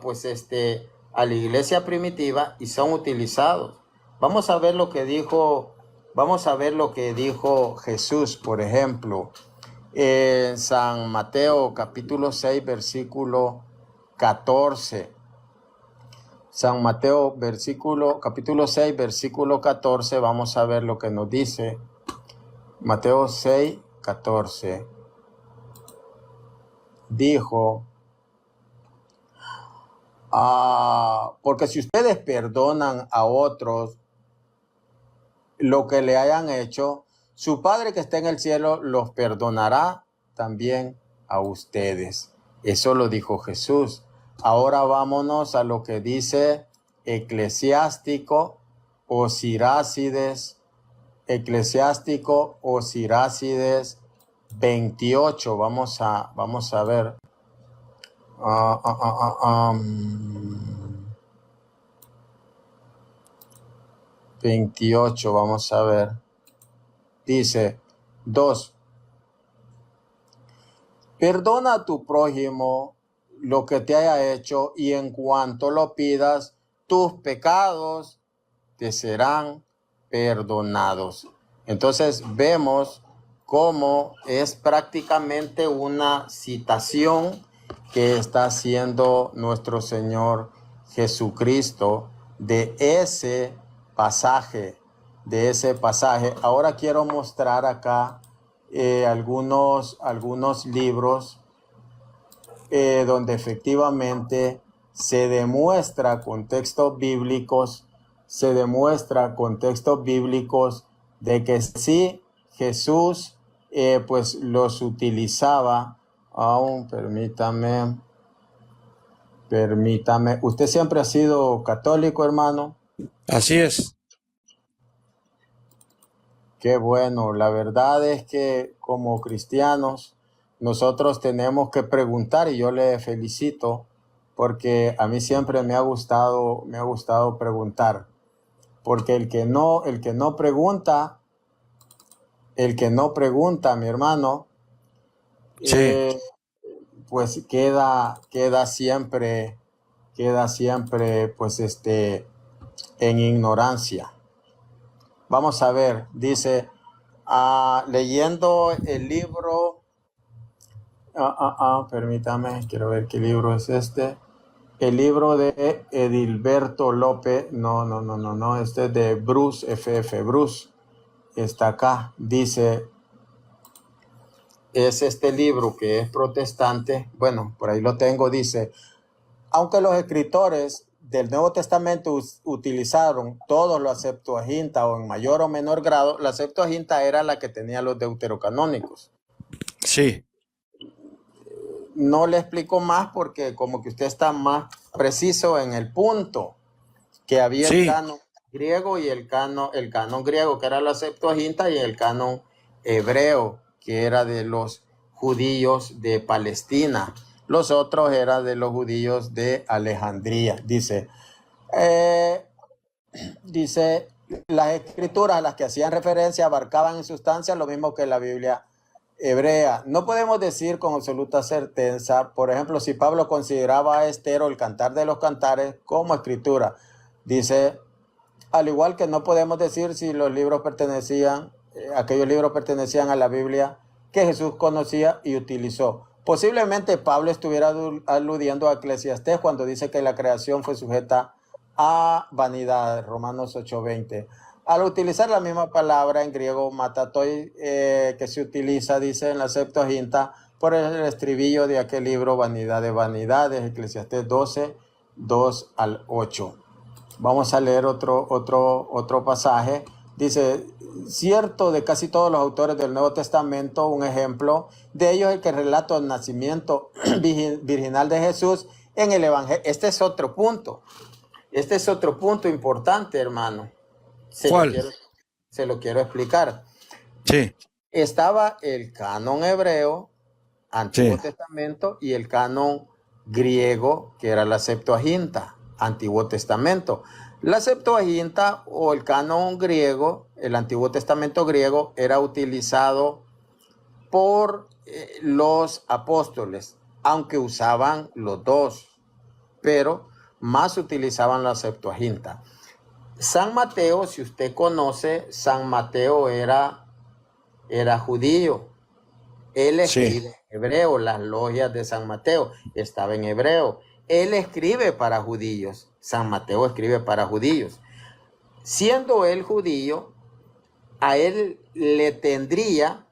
la iglesia primitiva y son utilizados. Vamos a ver lo que dijo, vamos a ver lo que dijo Jesús, por ejemplo, en San Mateo capítulo 6, versículo 14. San Mateo capítulo 6, versículo 14, vamos a ver lo que nos dice. Mateo 6, 14. Dijo, porque si ustedes perdonan a otros lo que le hayan hecho, su Padre que está en el cielo los perdonará también a ustedes. Eso lo dijo Jesús. Ahora vámonos a lo que dice Eclesiástico o Sirácides 28. Vamos a ver. 28, vamos a ver. Dice 2. Perdona a tu prójimo lo que te haya hecho, y en cuanto lo pidas, tus pecados te serán perdonados. Entonces vemos cómo es prácticamente una citación que está haciendo nuestro Señor Jesucristo de ese pasaje. Ahora quiero mostrar acá algunos libros donde efectivamente se demuestra con textos bíblicos de que sí, Jesús pues los utilizaba. Permítame. ¿Usted siempre ha sido católico, hermano? Así es. Qué bueno. La verdad es que como cristianos nosotros tenemos que preguntar, y yo le felicito porque a mí siempre me ha gustado preguntar, porque el que no pregunta, mi hermano, Sí. pues queda siempre pues en ignorancia. Vamos a ver, dice, leyendo el libro, permítame, quiero ver qué libro es este. El libro de Edilberto López, no, este es de Bruce, Bruce, está acá, dice, es este libro que es protestante, bueno, por ahí lo tengo, dice, aunque los escritores del Nuevo Testamento utilizaron todos la Septuaginta o en mayor o menor grado, la Septuaginta era la que tenía los deuterocanónicos. Sí. No le explico más porque como que usted está más preciso en el punto, que había el Sí. canon griego y el canon griego, que era la Septuaginta, y el canon hebreo, que era de los judíos de Palestina. Los otros eran de los judíos de Alejandría. Dice, las escrituras a las que hacían referencia abarcaban en sustancia lo mismo que la Biblia hebrea. No podemos decir con absoluta certeza, por ejemplo, si Pablo consideraba a Esther o el Cantar de los Cantares como escritura. Dice, al igual que no podemos decir si los libros aquellos libros pertenecían a la Biblia que Jesús conocía y utilizó. Posiblemente Pablo estuviera aludiendo a Eclesiastés cuando dice que la creación fue sujeta a vanidad, Romanos 8:20. Al utilizar la misma palabra en griego, matatoi, que se utiliza, dice en la Septuaginta, por el estribillo de aquel libro, Vanidad de Vanidades, Eclesiastés 12, 2 al 8. Vamos a leer otro pasaje. Dice, cierto de casi todos los autores del Nuevo Testamento, un ejemplo de ellos es el que relata el nacimiento virginal de Jesús en el Evangelio. Este es otro punto importante, hermano. ¿Cuál? Se lo quiero explicar. Sí, Estaba el canon hebreo, Antiguo sí, Testamento, y el canon griego, que era la Septuaginta, Antiguo Testamento. La Septuaginta o el canon griego, el Antiguo Testamento griego, era utilizado por los apóstoles, aunque usaban los dos, pero más utilizaban la Septuaginta. San Mateo, si usted conoce, San Mateo era judío. Él escribe en hebreo, las logias de San Mateo estaba en hebreo. Él escribe para judíos. San Mateo escribe para judíos. Siendo él judío, a él le tendría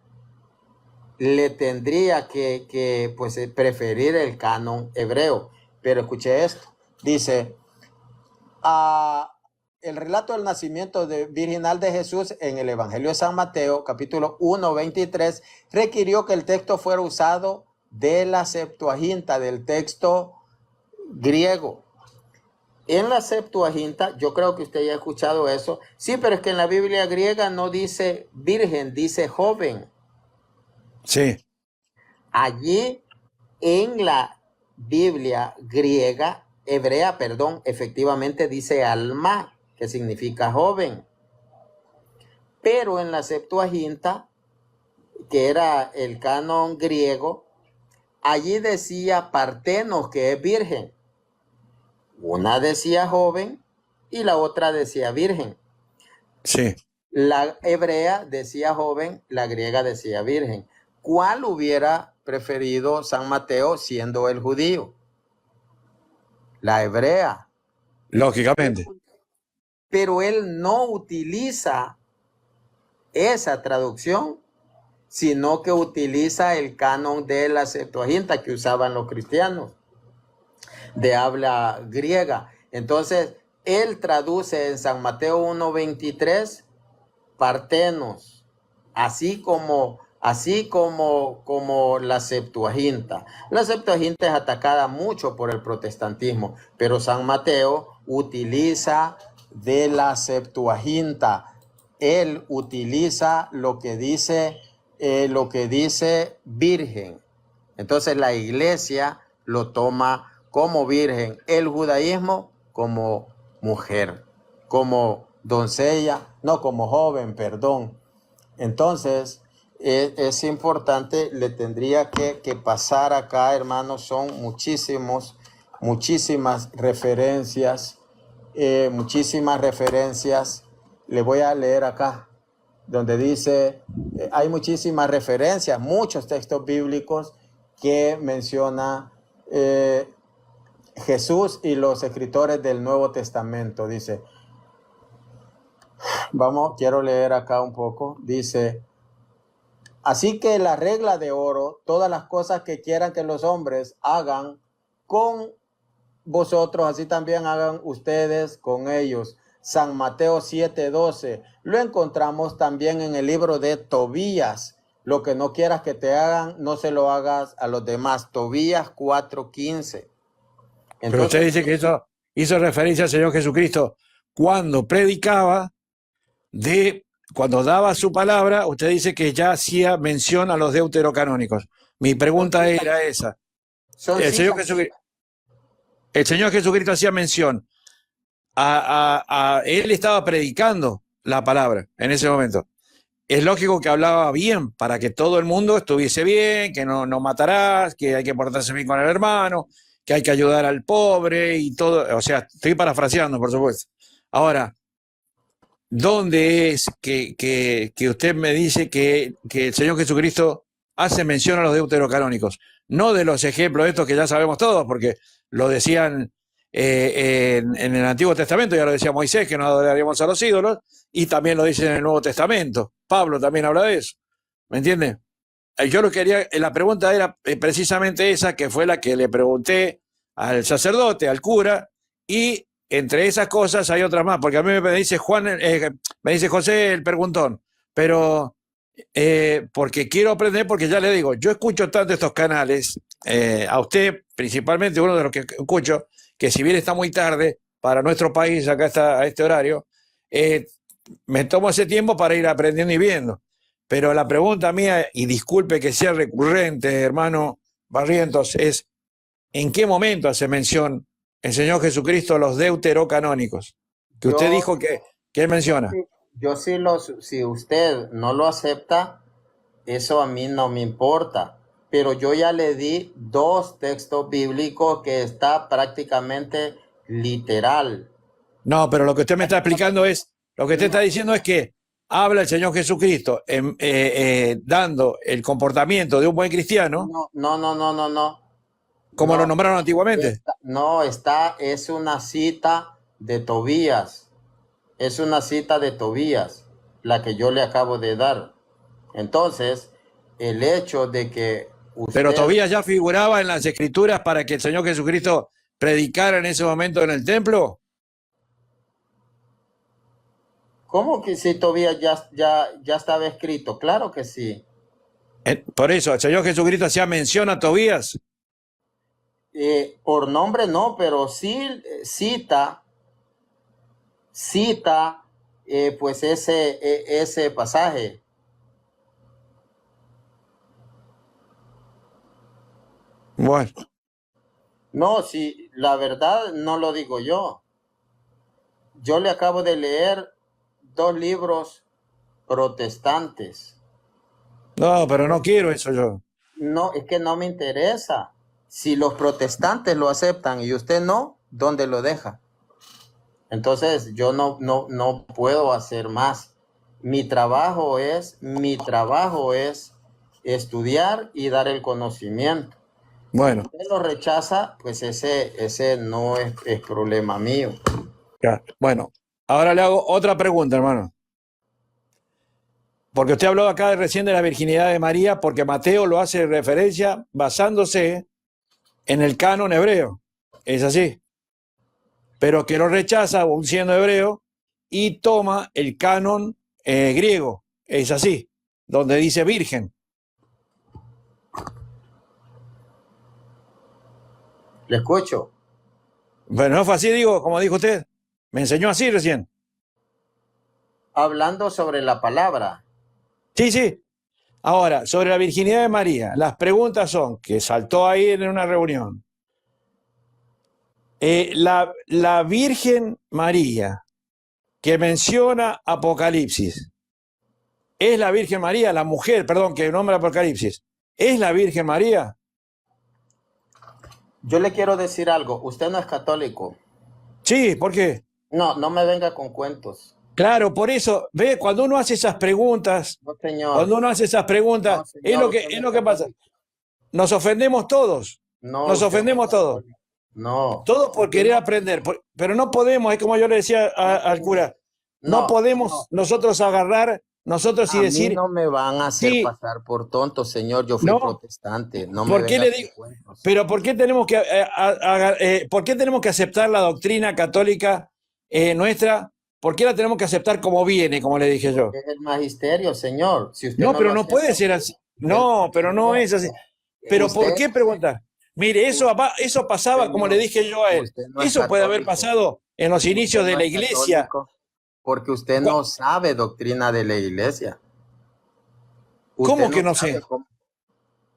que pues, preferir el canon hebreo. Pero escuche esto. Dice, el relato del nacimiento virginal de Jesús en el Evangelio de San Mateo, capítulo 1, 23, requirió que el texto fuera usado de la Septuaginta, del texto griego. En la Septuaginta, yo creo que usted ya ha escuchado eso. Sí, pero es que en la Biblia griega no dice virgen, dice joven. sí. Allí en la Biblia hebrea, efectivamente dice alma, que significa joven. Pero en la Septuaginta, que era el canon griego, allí decía partenos, que es virgen. Una decía joven y la otra decía virgen. Sí. La hebrea decía joven, la griega decía virgen. ¿Cuál hubiera preferido San Mateo siendo el judío? La hebrea. Lógicamente. Pero él no utiliza esa traducción, sino que utiliza el canon de la Septuaginta que usaban los cristianos de habla griega. Entonces, él traduce en San Mateo 1:23 partenos, así como la Septuaginta. La Septuaginta es atacada mucho por el protestantismo, pero San Mateo utiliza de la Septuaginta. Él utiliza lo que dice virgen. Entonces la iglesia lo toma como virgen, el judaísmo como mujer, como doncella, no como joven, perdón. Entonces es importante, le tendría que pasar acá, hermanos, son muchísimas referencias, le voy a leer acá, donde dice, hay muchísimas referencias, muchos textos bíblicos que menciona Jesús y los escritores del Nuevo Testamento. Dice, quiero leer acá un poco. Dice, así que la regla de oro, todas las cosas que quieran que los hombres hagan con vosotros, así también hagan ustedes con ellos. San Mateo 7:12. Lo encontramos también en el libro de Tobías. Lo que no quieras que te hagan, no se lo hagas a los demás. Tobías 4:15. Pero usted dice que eso hizo referencia al Señor Jesucristo cuando predicaba de cuando daba su palabra, usted dice que ya hacía mención a los deuterocanónicos. Mi pregunta era esa. Son El Señor citas. Jesucristo, el Señor Jesucristo hacía mención. Él estaba predicando la palabra en ese momento. Es lógico que hablaba bien para que todo el mundo estuviese bien, que no matarás, que hay que portarse bien con el hermano, que hay que ayudar al pobre y todo. O sea, estoy parafraseando, por supuesto. Ahora, ¿dónde es que usted me dice que el Señor Jesucristo hace mención a los deuterocanónicos? No de los ejemplos estos que ya sabemos todos, porque lo decían en el Antiguo Testamento, ya lo decía Moisés, que no adoraríamos a los ídolos, y también lo dice en el Nuevo Testamento. Pablo también habla de eso. ¿Me entiende? Yo lo quería, la pregunta era precisamente esa, que fue la que le pregunté al sacerdote, al cura, y entre esas cosas hay otras más, porque a mí me dice me dice José el preguntón, pero porque quiero aprender, porque ya le digo, yo escucho tanto estos canales, a usted principalmente, uno de los que escucho, que si bien está muy tarde para nuestro país, acá está a este horario, me tomo ese tiempo para ir aprendiendo y viendo. Pero la pregunta mía, y disculpe que sea recurrente, hermano Barrientos, es ¿en qué momento hace mención el Señor Jesucristo a los deuterocanónicos? Que usted dijo que él menciona. Yo sí si usted no lo acepta, eso a mí no me importa. Pero yo ya le di 2 textos bíblicos que está prácticamente literal. No, pero lo que usted me está explicando es, lo que usted está diciendo es que habla el Señor Jesucristo dando el comportamiento de un buen cristiano. No. Como No, lo nombraron antiguamente. Es una cita de Tobías. Es una cita de Tobías, la que yo le acabo de dar. Entonces, el hecho de que usted... Pero Tobías ya figuraba en las Escrituras para que el Señor Jesucristo predicara en ese momento en el templo. ¿Cómo que si Tobías ya estaba escrito? Claro que sí. Por eso, el Señor Jesucristo hacía mención a Tobías. Por nombre no, pero sí cita pues ese pasaje. Bueno. No, sí, la verdad no lo digo yo. Yo le acabo de leer 2 libros protestantes. No, pero no quiero eso yo. No, es que no me interesa. Si los protestantes lo aceptan y usted no, ¿dónde lo deja? Entonces yo no puedo hacer más. Mi trabajo es estudiar y dar el conocimiento. Bueno. Si usted lo rechaza, pues ese no es problema mío. Ya. Bueno, ahora le hago otra pregunta, hermano. Porque usted habló acá recién de la virginidad de María, porque Mateo lo hace referencia basándose en el canon hebreo. Es así. Pero que lo rechaza, aún siendo hebreo, y toma el canon griego. Es así. Donde dice virgen. Le escucho. Bueno, no fue así, digo, como dijo usted. Me enseñó así recién. Hablando sobre la palabra. Sí. Ahora, sobre la virginidad de María, las preguntas son, que saltó ahí en una reunión. La Virgen María, que menciona Apocalipsis, ¿es la Virgen María, la mujer, perdón, que nombra Apocalipsis? ¿Es la Virgen María? Yo le quiero decir algo. Usted no es católico. Sí, ¿por qué? No me venga con cuentos. Claro, por eso, ve, cuando uno hace esas preguntas, No, señor. cuando uno hace esas preguntas, No, señor, es lo que pasa. Nos ofendemos todos. No, Nos ofendemos todos. No. Todos por querer aprender, pero no podemos, es como yo le decía al cura, no podemos nosotros agarrar, nosotros y decir... no me van a hacer sí, pasar por tonto, señor, yo fui protestante. No ¿por me qué venga le digo? con cuentos. Pero ¿por qué tenemos que aceptar la doctrina católica nuestra? ¿Por qué la tenemos que aceptar como viene, como le dije yo? Es el magisterio, señor. Si usted No, pero lo no acepta, puede ser así. No, pero no es así. Pero ¿por qué preguntar? Mire, eso pasaba, como le dije yo a él. usted no es Eso puede haber católico. pasado en los inicios de no la es iglesia. católico. porque usted no sabe doctrina de la iglesia. ¿Cómo que no sé?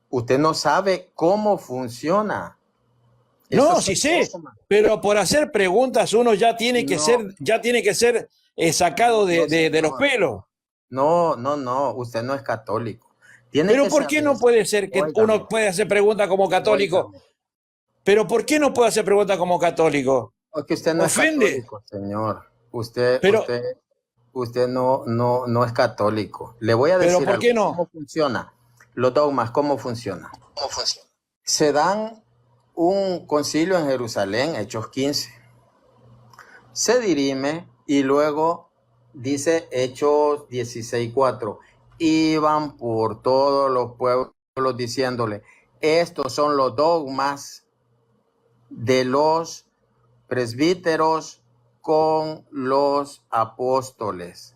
Usted no sabe cómo funciona. No, sí sé, pero por hacer preguntas uno ya tiene que No. ser sacado No, de los señor. pelos. No, usted no es católico. Tiene Pero que ¿por qué saber, no puede ser que óigame, uno puede hacer preguntas como católico? óigame, Pero ¿por qué no puede hacer preguntas como católico? porque usted no es Ofende. católico, señor. Usted, Pero, usted, usted no es católico. Le voy a pero decir ¿por algo. qué no? ¿Cómo funciona? Los dogmas, ¿cómo funciona? Se dan un concilio en Jerusalén, Hechos 15. Se dirime y luego dice Hechos 16:4. Iban por todos los pueblos diciéndole, estos son los dogmas de los presbíteros con los apóstoles.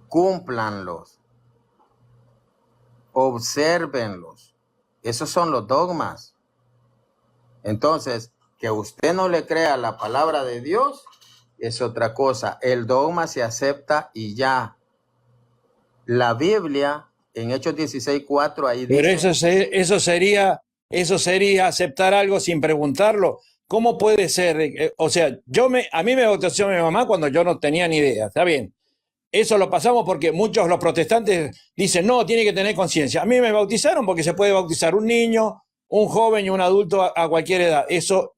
Cúmplanlos, obsérvenlos. Esos son los dogmas. Entonces, que usted no le crea la palabra de Dios es otra cosa. El dogma se acepta y ya. La Biblia, en Hechos 16:4, ahí Pero dice... eso sería aceptar algo sin preguntarlo. ¿Cómo puede ser? O sea, a mí me bautizó mi mamá cuando yo no tenía ni idea, está bien. Eso lo pasamos porque muchos los protestantes dicen, no, tiene que tener conciencia. A mí me bautizaron porque se puede bautizar un niño, un joven y un adulto a cualquier edad. Eso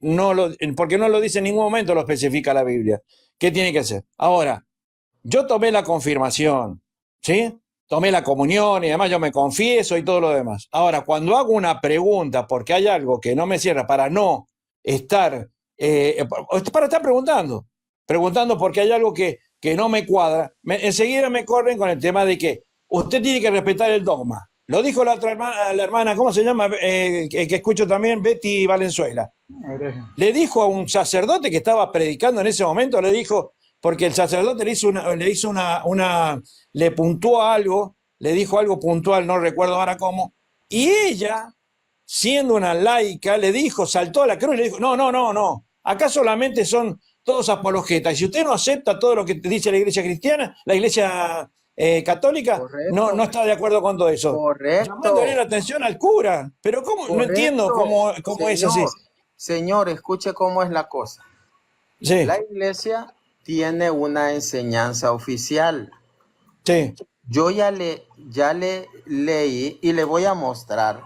porque no lo dice en ningún momento, lo especifica la Biblia. ¿Qué tiene que hacer? Ahora, yo tomé la confirmación, ¿sí? Tomé la comunión y además yo me confieso y todo lo demás. Ahora, cuando hago una pregunta porque hay algo que no me cierra para no estar, para estar preguntando porque hay algo que no me cuadra, enseguida me corren con el tema de que usted tiene que respetar el dogma. Lo dijo la otra hermana, ¿cómo se llama? Que escucho también, Betty Valenzuela. Le dijo a un sacerdote que estaba predicando en ese momento, le dijo, porque el sacerdote le puntuó algo, le dijo algo puntual, no recuerdo ahora cómo, y ella, siendo una laica, le dijo, saltó a la cruz y le dijo, no, acá solamente son todos apologetas, y si usted no acepta todo lo que dice la iglesia cristiana, la iglesia católica, Correcto. no está de acuerdo con todo eso. Correcto. Llamándole la atención al cura, pero ¿cómo? Correcto. No entiendo cómo es así. Señor, escuche cómo es la cosa. Sí. La iglesia tiene una enseñanza oficial. Sí. Yo ya le leí y le voy a mostrar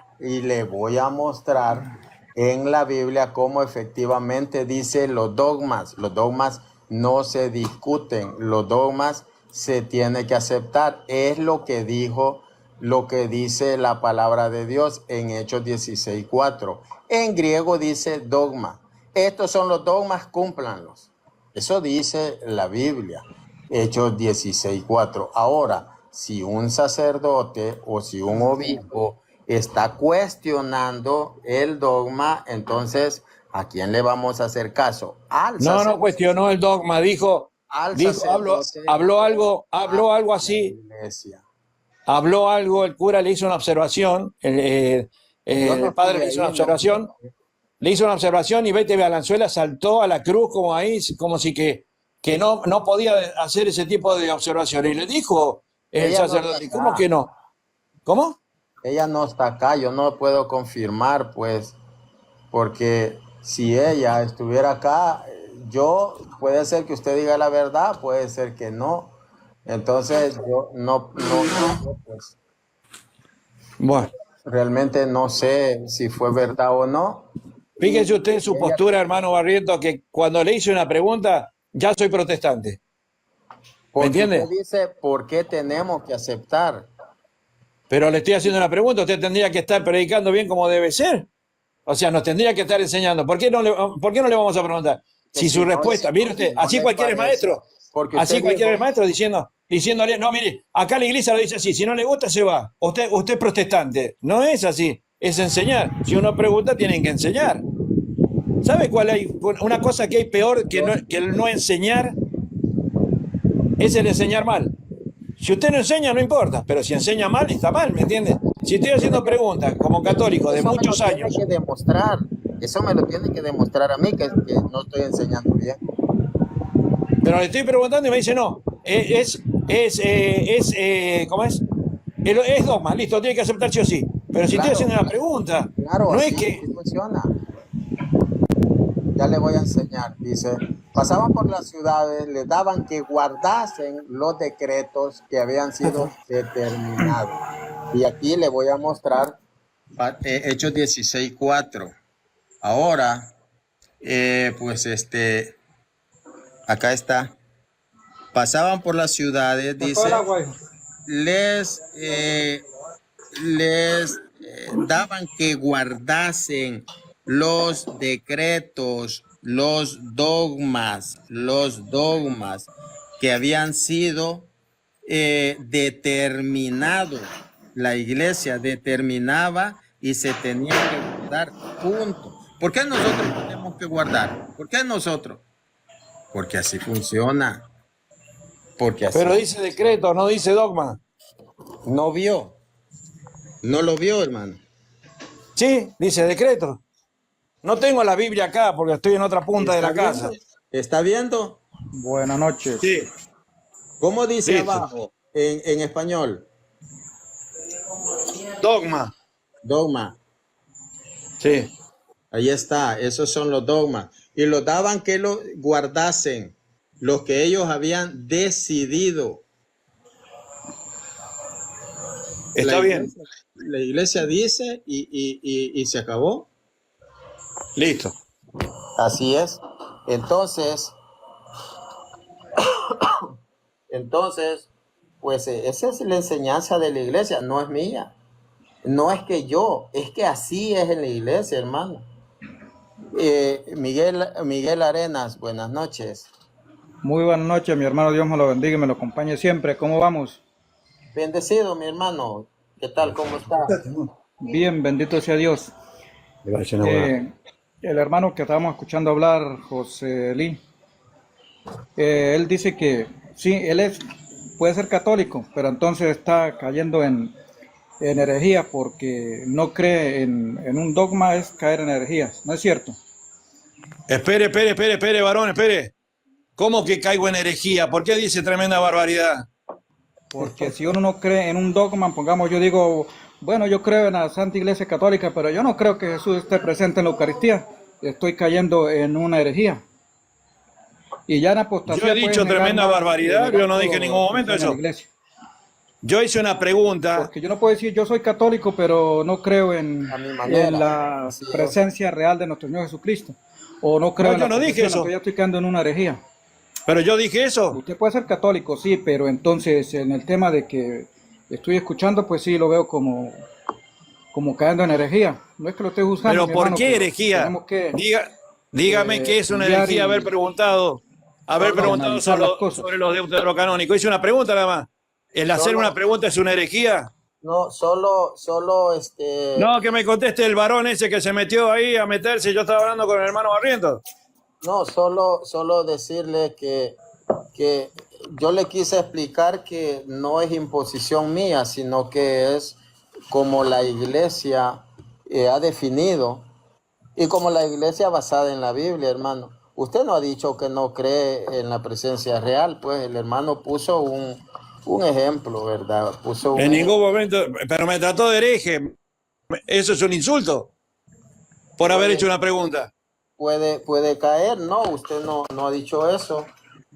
en la Biblia cómo efectivamente dice los dogmas. Los dogmas no se discuten, los dogmas se tiene que aceptar. Es lo que dice la palabra de Dios en Hechos 16:4. En griego dice dogma. Estos son los dogmas, cúmplanlos. Eso dice la Biblia, Hechos 16:4. Ahora, si un sacerdote o si un obispo está cuestionando el dogma, entonces, ¿a quién le vamos a hacer caso? Al sacerdote. No cuestionó el dogma, habló algo así. Habló algo, el cura le hizo una observación, el padre le hizo una observación. Le hizo una observación y Betty Valenzuela saltó a la cruz como si que no podía hacer ese tipo de observaciones. Y le dijo el sacerdote, ¿cómo que no? ¿Cómo? Ella no está acá, yo no puedo confirmar, pues, porque si ella estuviera acá, puede ser que usted diga la verdad, puede ser que no. Entonces, yo no, pues. Bueno. Realmente no sé si fue verdad o no. Fíjese usted en su postura, hermano Barrientos, que cuando le hice una pregunta, ya soy protestante. ¿Me entiende? Usted dice, ¿por qué tenemos que aceptar? Pero le estoy haciendo una pregunta, usted tendría que estar predicando bien como debe ser. O sea, nos tendría que estar enseñando. ¿Por qué no le vamos a preguntar? Si su respuesta, mire usted, así cualquier maestro, diciéndole, no, mire, acá la iglesia lo dice así, si no le gusta se va. Usted es protestante. No es así, es enseñar. Si uno pregunta, tienen que enseñar. ¿Sabe cuál hay? Una cosa que hay peor que el no enseñar es el enseñar mal. Si usted no enseña, no importa, pero si enseña mal, está mal, ¿me entiende? Si estoy haciendo preguntas como católico de muchos años. Eso me lo tiene que demostrar a mí, que no estoy enseñando bien. Pero le estoy preguntando y me dice, no, ¿cómo es? Es dogma, listo, tiene que aceptar sí o sí. Pero si estoy Claro, haciendo una pregunta, claro, no es así, que... así funciona. Ya le voy a enseñar. Dice, pasaban por las ciudades, les daban que guardasen los decretos que habían sido determinados. Y aquí le voy a mostrar Hechos 16:4. Ahora, pues acá está. Pasaban por las ciudades, dice, les daban que guardasen los decretos, los dogmas que habían sido determinados. La iglesia determinaba y se tenía que guardar, punto. ¿Por qué nosotros tenemos que guardar? ¿Por qué nosotros? Porque así funciona. Porque así. Pero dice decreto, no dice dogma. No vio. No lo vio, hermano. Sí, dice decreto. No tengo la Biblia acá porque estoy en otra punta de la casa. ¿Está viendo? Buenas noches. Sí, ¿Cómo dice listo. abajo en español? Dogma. Dogma. Sí. Ahí está. Esos son los dogmas. Y los daban que lo guardasen. Los que ellos habían decidido. Está bien. La iglesia dice y se acabó. Listo. Así es. Entonces, pues esa es la enseñanza de la iglesia, no es mía. No es que yo, es que así es en la iglesia, hermano. Miguel Arenas, buenas noches. Muy buenas noches, mi hermano. Dios me lo bendiga y me lo acompañe siempre. ¿Cómo vamos? Bendecido, mi hermano. ¿Qué tal? ¿Cómo está? Bien, bendito sea Dios. El hermano que estábamos escuchando hablar, José Lee, él dice que sí, puede ser católico, pero entonces está cayendo en herejía porque no cree en un dogma, es caer en herejías. ¿No es cierto? Espere, varón, espere. ¿Cómo que caigo en herejía? ¿Por qué dice tremenda barbaridad? Porque si uno no cree en un dogma, pongamos, yo digo, bueno, yo creo en la Santa Iglesia Católica, pero yo no creo que Jesús esté presente en la Eucaristía. Estoy cayendo en una herejía. Y ya en apostasía. Yo he dicho tremenda barbaridad, yo no dije en ningún momento eso. Yo hice una pregunta. Porque yo no puedo decir, yo soy católico, pero no creo en la presencia real de nuestro Señor Jesucristo. O no creo en la yo no dije eso. Ya estoy cayendo en una herejía. Pero yo dije eso. Usted puede ser católico, sí, pero entonces en el tema de que estoy escuchando, pues sí lo veo como cayendo en herejía. No es que lo esté juzgando. Pero ¿por qué herejía? Dígame qué es una herejía, haber preguntado sobre los deuterocanónicos. Hice una pregunta nada más. ¿El hacer una pregunta es una herejía? No, solo No, que me conteste el varón ese que se metió ahí a meterse. Yo estaba hablando con el hermano Barrientos. No, solo decirle que yo le quise explicar que no es imposición mía, sino que es como la iglesia ha definido y como la iglesia basada en la Biblia, hermano. Usted no ha dicho que no cree en la presencia real, pues el hermano puso un ejemplo, ¿verdad? En ningún momento, pero me trató de hereje. Eso es un insulto por haber hecho una pregunta. Puede caer, no, usted no ha dicho eso.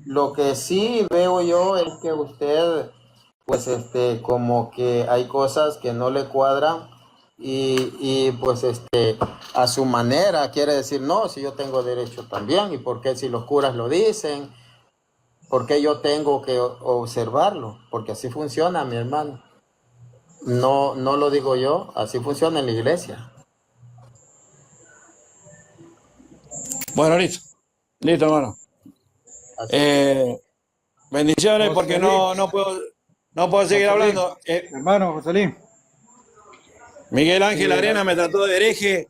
Lo que sí veo yo es que usted, pues como que hay cosas que no le cuadran y pues a su manera quiere decir, no, si yo tengo derecho también, y por qué si los curas lo dicen, por qué yo tengo que observarlo, porque así funciona, mi hermano. No lo digo yo, así funciona en la iglesia. Bueno, listo, hermano. Bendiciones, porque no puedo seguir hablando. Hermano José Luis. Miguel Ángel Arena me trató de hereje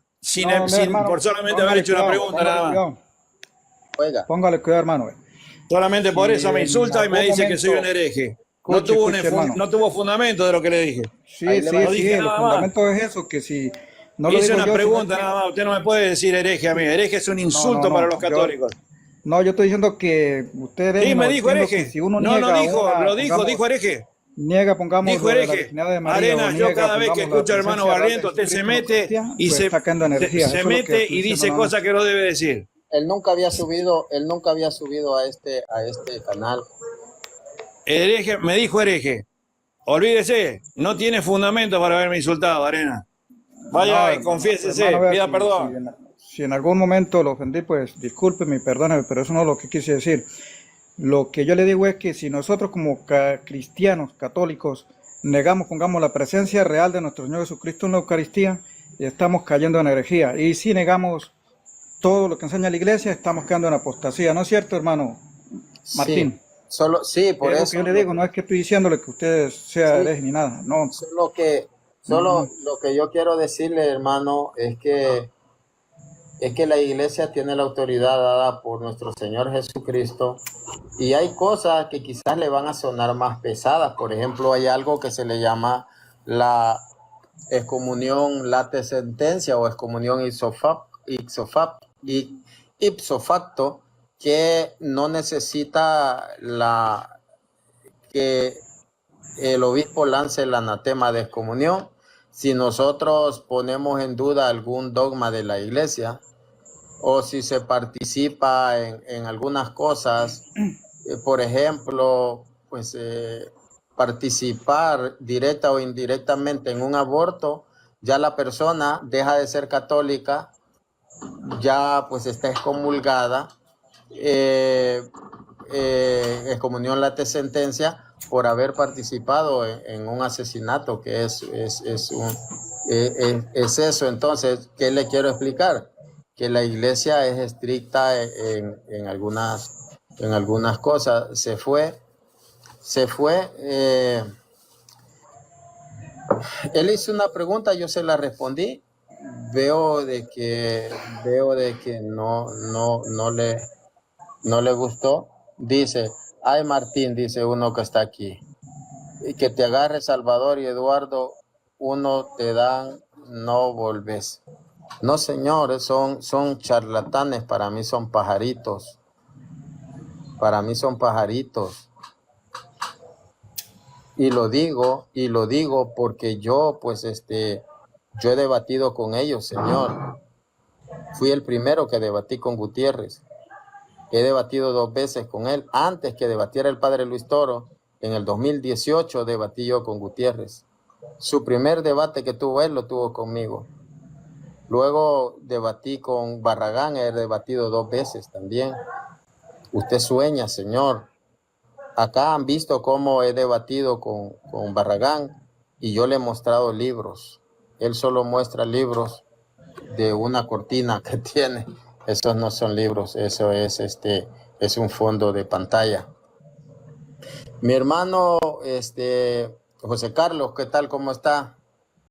por solamente haber hecho una pregunta nada más. Póngale cuidado, hermano. Solamente por eso me insulta y me dice que soy un hereje. No tuvo fundamento de lo que le dije. Sí, el fundamento es eso, que si no lo hice digo una pregunta nada más, usted no me puede decir hereje a mí. Hereje es un insulto para los católicos. No, yo estoy diciendo que ustedes Sí, me no dijo entiendo que hereje. si uno No, no niega dijo, una, lo dijo, pongamos, dijo hereje. niega, pongamos Dijo lo de la hereje. virginidad de María o Arena, yo niega, cada vez que pongamos la escucho al hermano presencia real de Barriento, usted se Jesucristo en la mete Eucaristía, y pues está sacando energía. se Eso es lo que mete estoy y diciendo dice nada más. cosas que no debe decir. Él nunca había subido a este canal. Hereje, me dijo hereje. Olvídese, no tiene fundamento para haberme insultado, Arena. No, Vaya y hermano, confiésese, vea, pida perdón. si en algún momento lo ofendí, pues discúlpeme y perdóneme, pero eso no es lo que quise decir. Lo que yo le digo es que si nosotros como cristianos, católicos, negamos, pongamos la presencia real de nuestro Señor Jesucristo en la Eucaristía, estamos cayendo en herejía. Y si negamos todo lo que enseña la iglesia, estamos quedando en apostasía. ¿No es cierto, hermano Sí, Martín? sí, por Es lo que eso. yo le digo, no es que estoy diciéndole que usted sea Sí, hereje ni nada, no. solo Ujú. lo que yo quiero decirle, hermano, es que la iglesia tiene la autoridad dada por nuestro Señor Jesucristo y hay cosas que quizás le van a sonar más pesadas. Por ejemplo, hay algo que se le llama la excomunión late sentencia o excomunión ipso facto, que no necesita que el obispo lance el anatema de excomunión. Si nosotros ponemos en duda algún dogma de la iglesia o si se participa en algunas cosas, por ejemplo, pues participar directa o indirectamente en un aborto, ya la persona deja de ser católica, ya pues está excomulgada, excomunión late sentencia por haber participado en un asesinato, que es eso. Entonces, ¿qué le quiero explicar? Que la iglesia es estricta en algunas cosas. Se fue, él hizo una pregunta, yo se la respondí. Veo de que no le gustó. Dice, ay Martín, dice uno que está aquí, y que te agarre Salvador y Eduardo, uno te dan, no volves. No, señores, son charlatanes, para mí son pajaritos. Para mí son pajaritos. Y lo digo porque yo, pues, yo he debatido con ellos, señor. Fui el primero que debatí con Gutiérrez. He debatido 2 veces con él. Antes que debatiera el padre Luis Toro, en el 2018 debatí yo con Gutiérrez. Su primer debate que tuvo él lo tuvo conmigo. Luego debatí con Barragán, he debatido 2 veces también. Usted sueña, señor. Acá han visto cómo he debatido con Barragán y yo le he mostrado libros. Él solo muestra libros de una cortina que tiene. Esos no son libros, eso es un fondo de pantalla. Mi hermano, José Carlos, ¿qué tal? ¿Cómo está?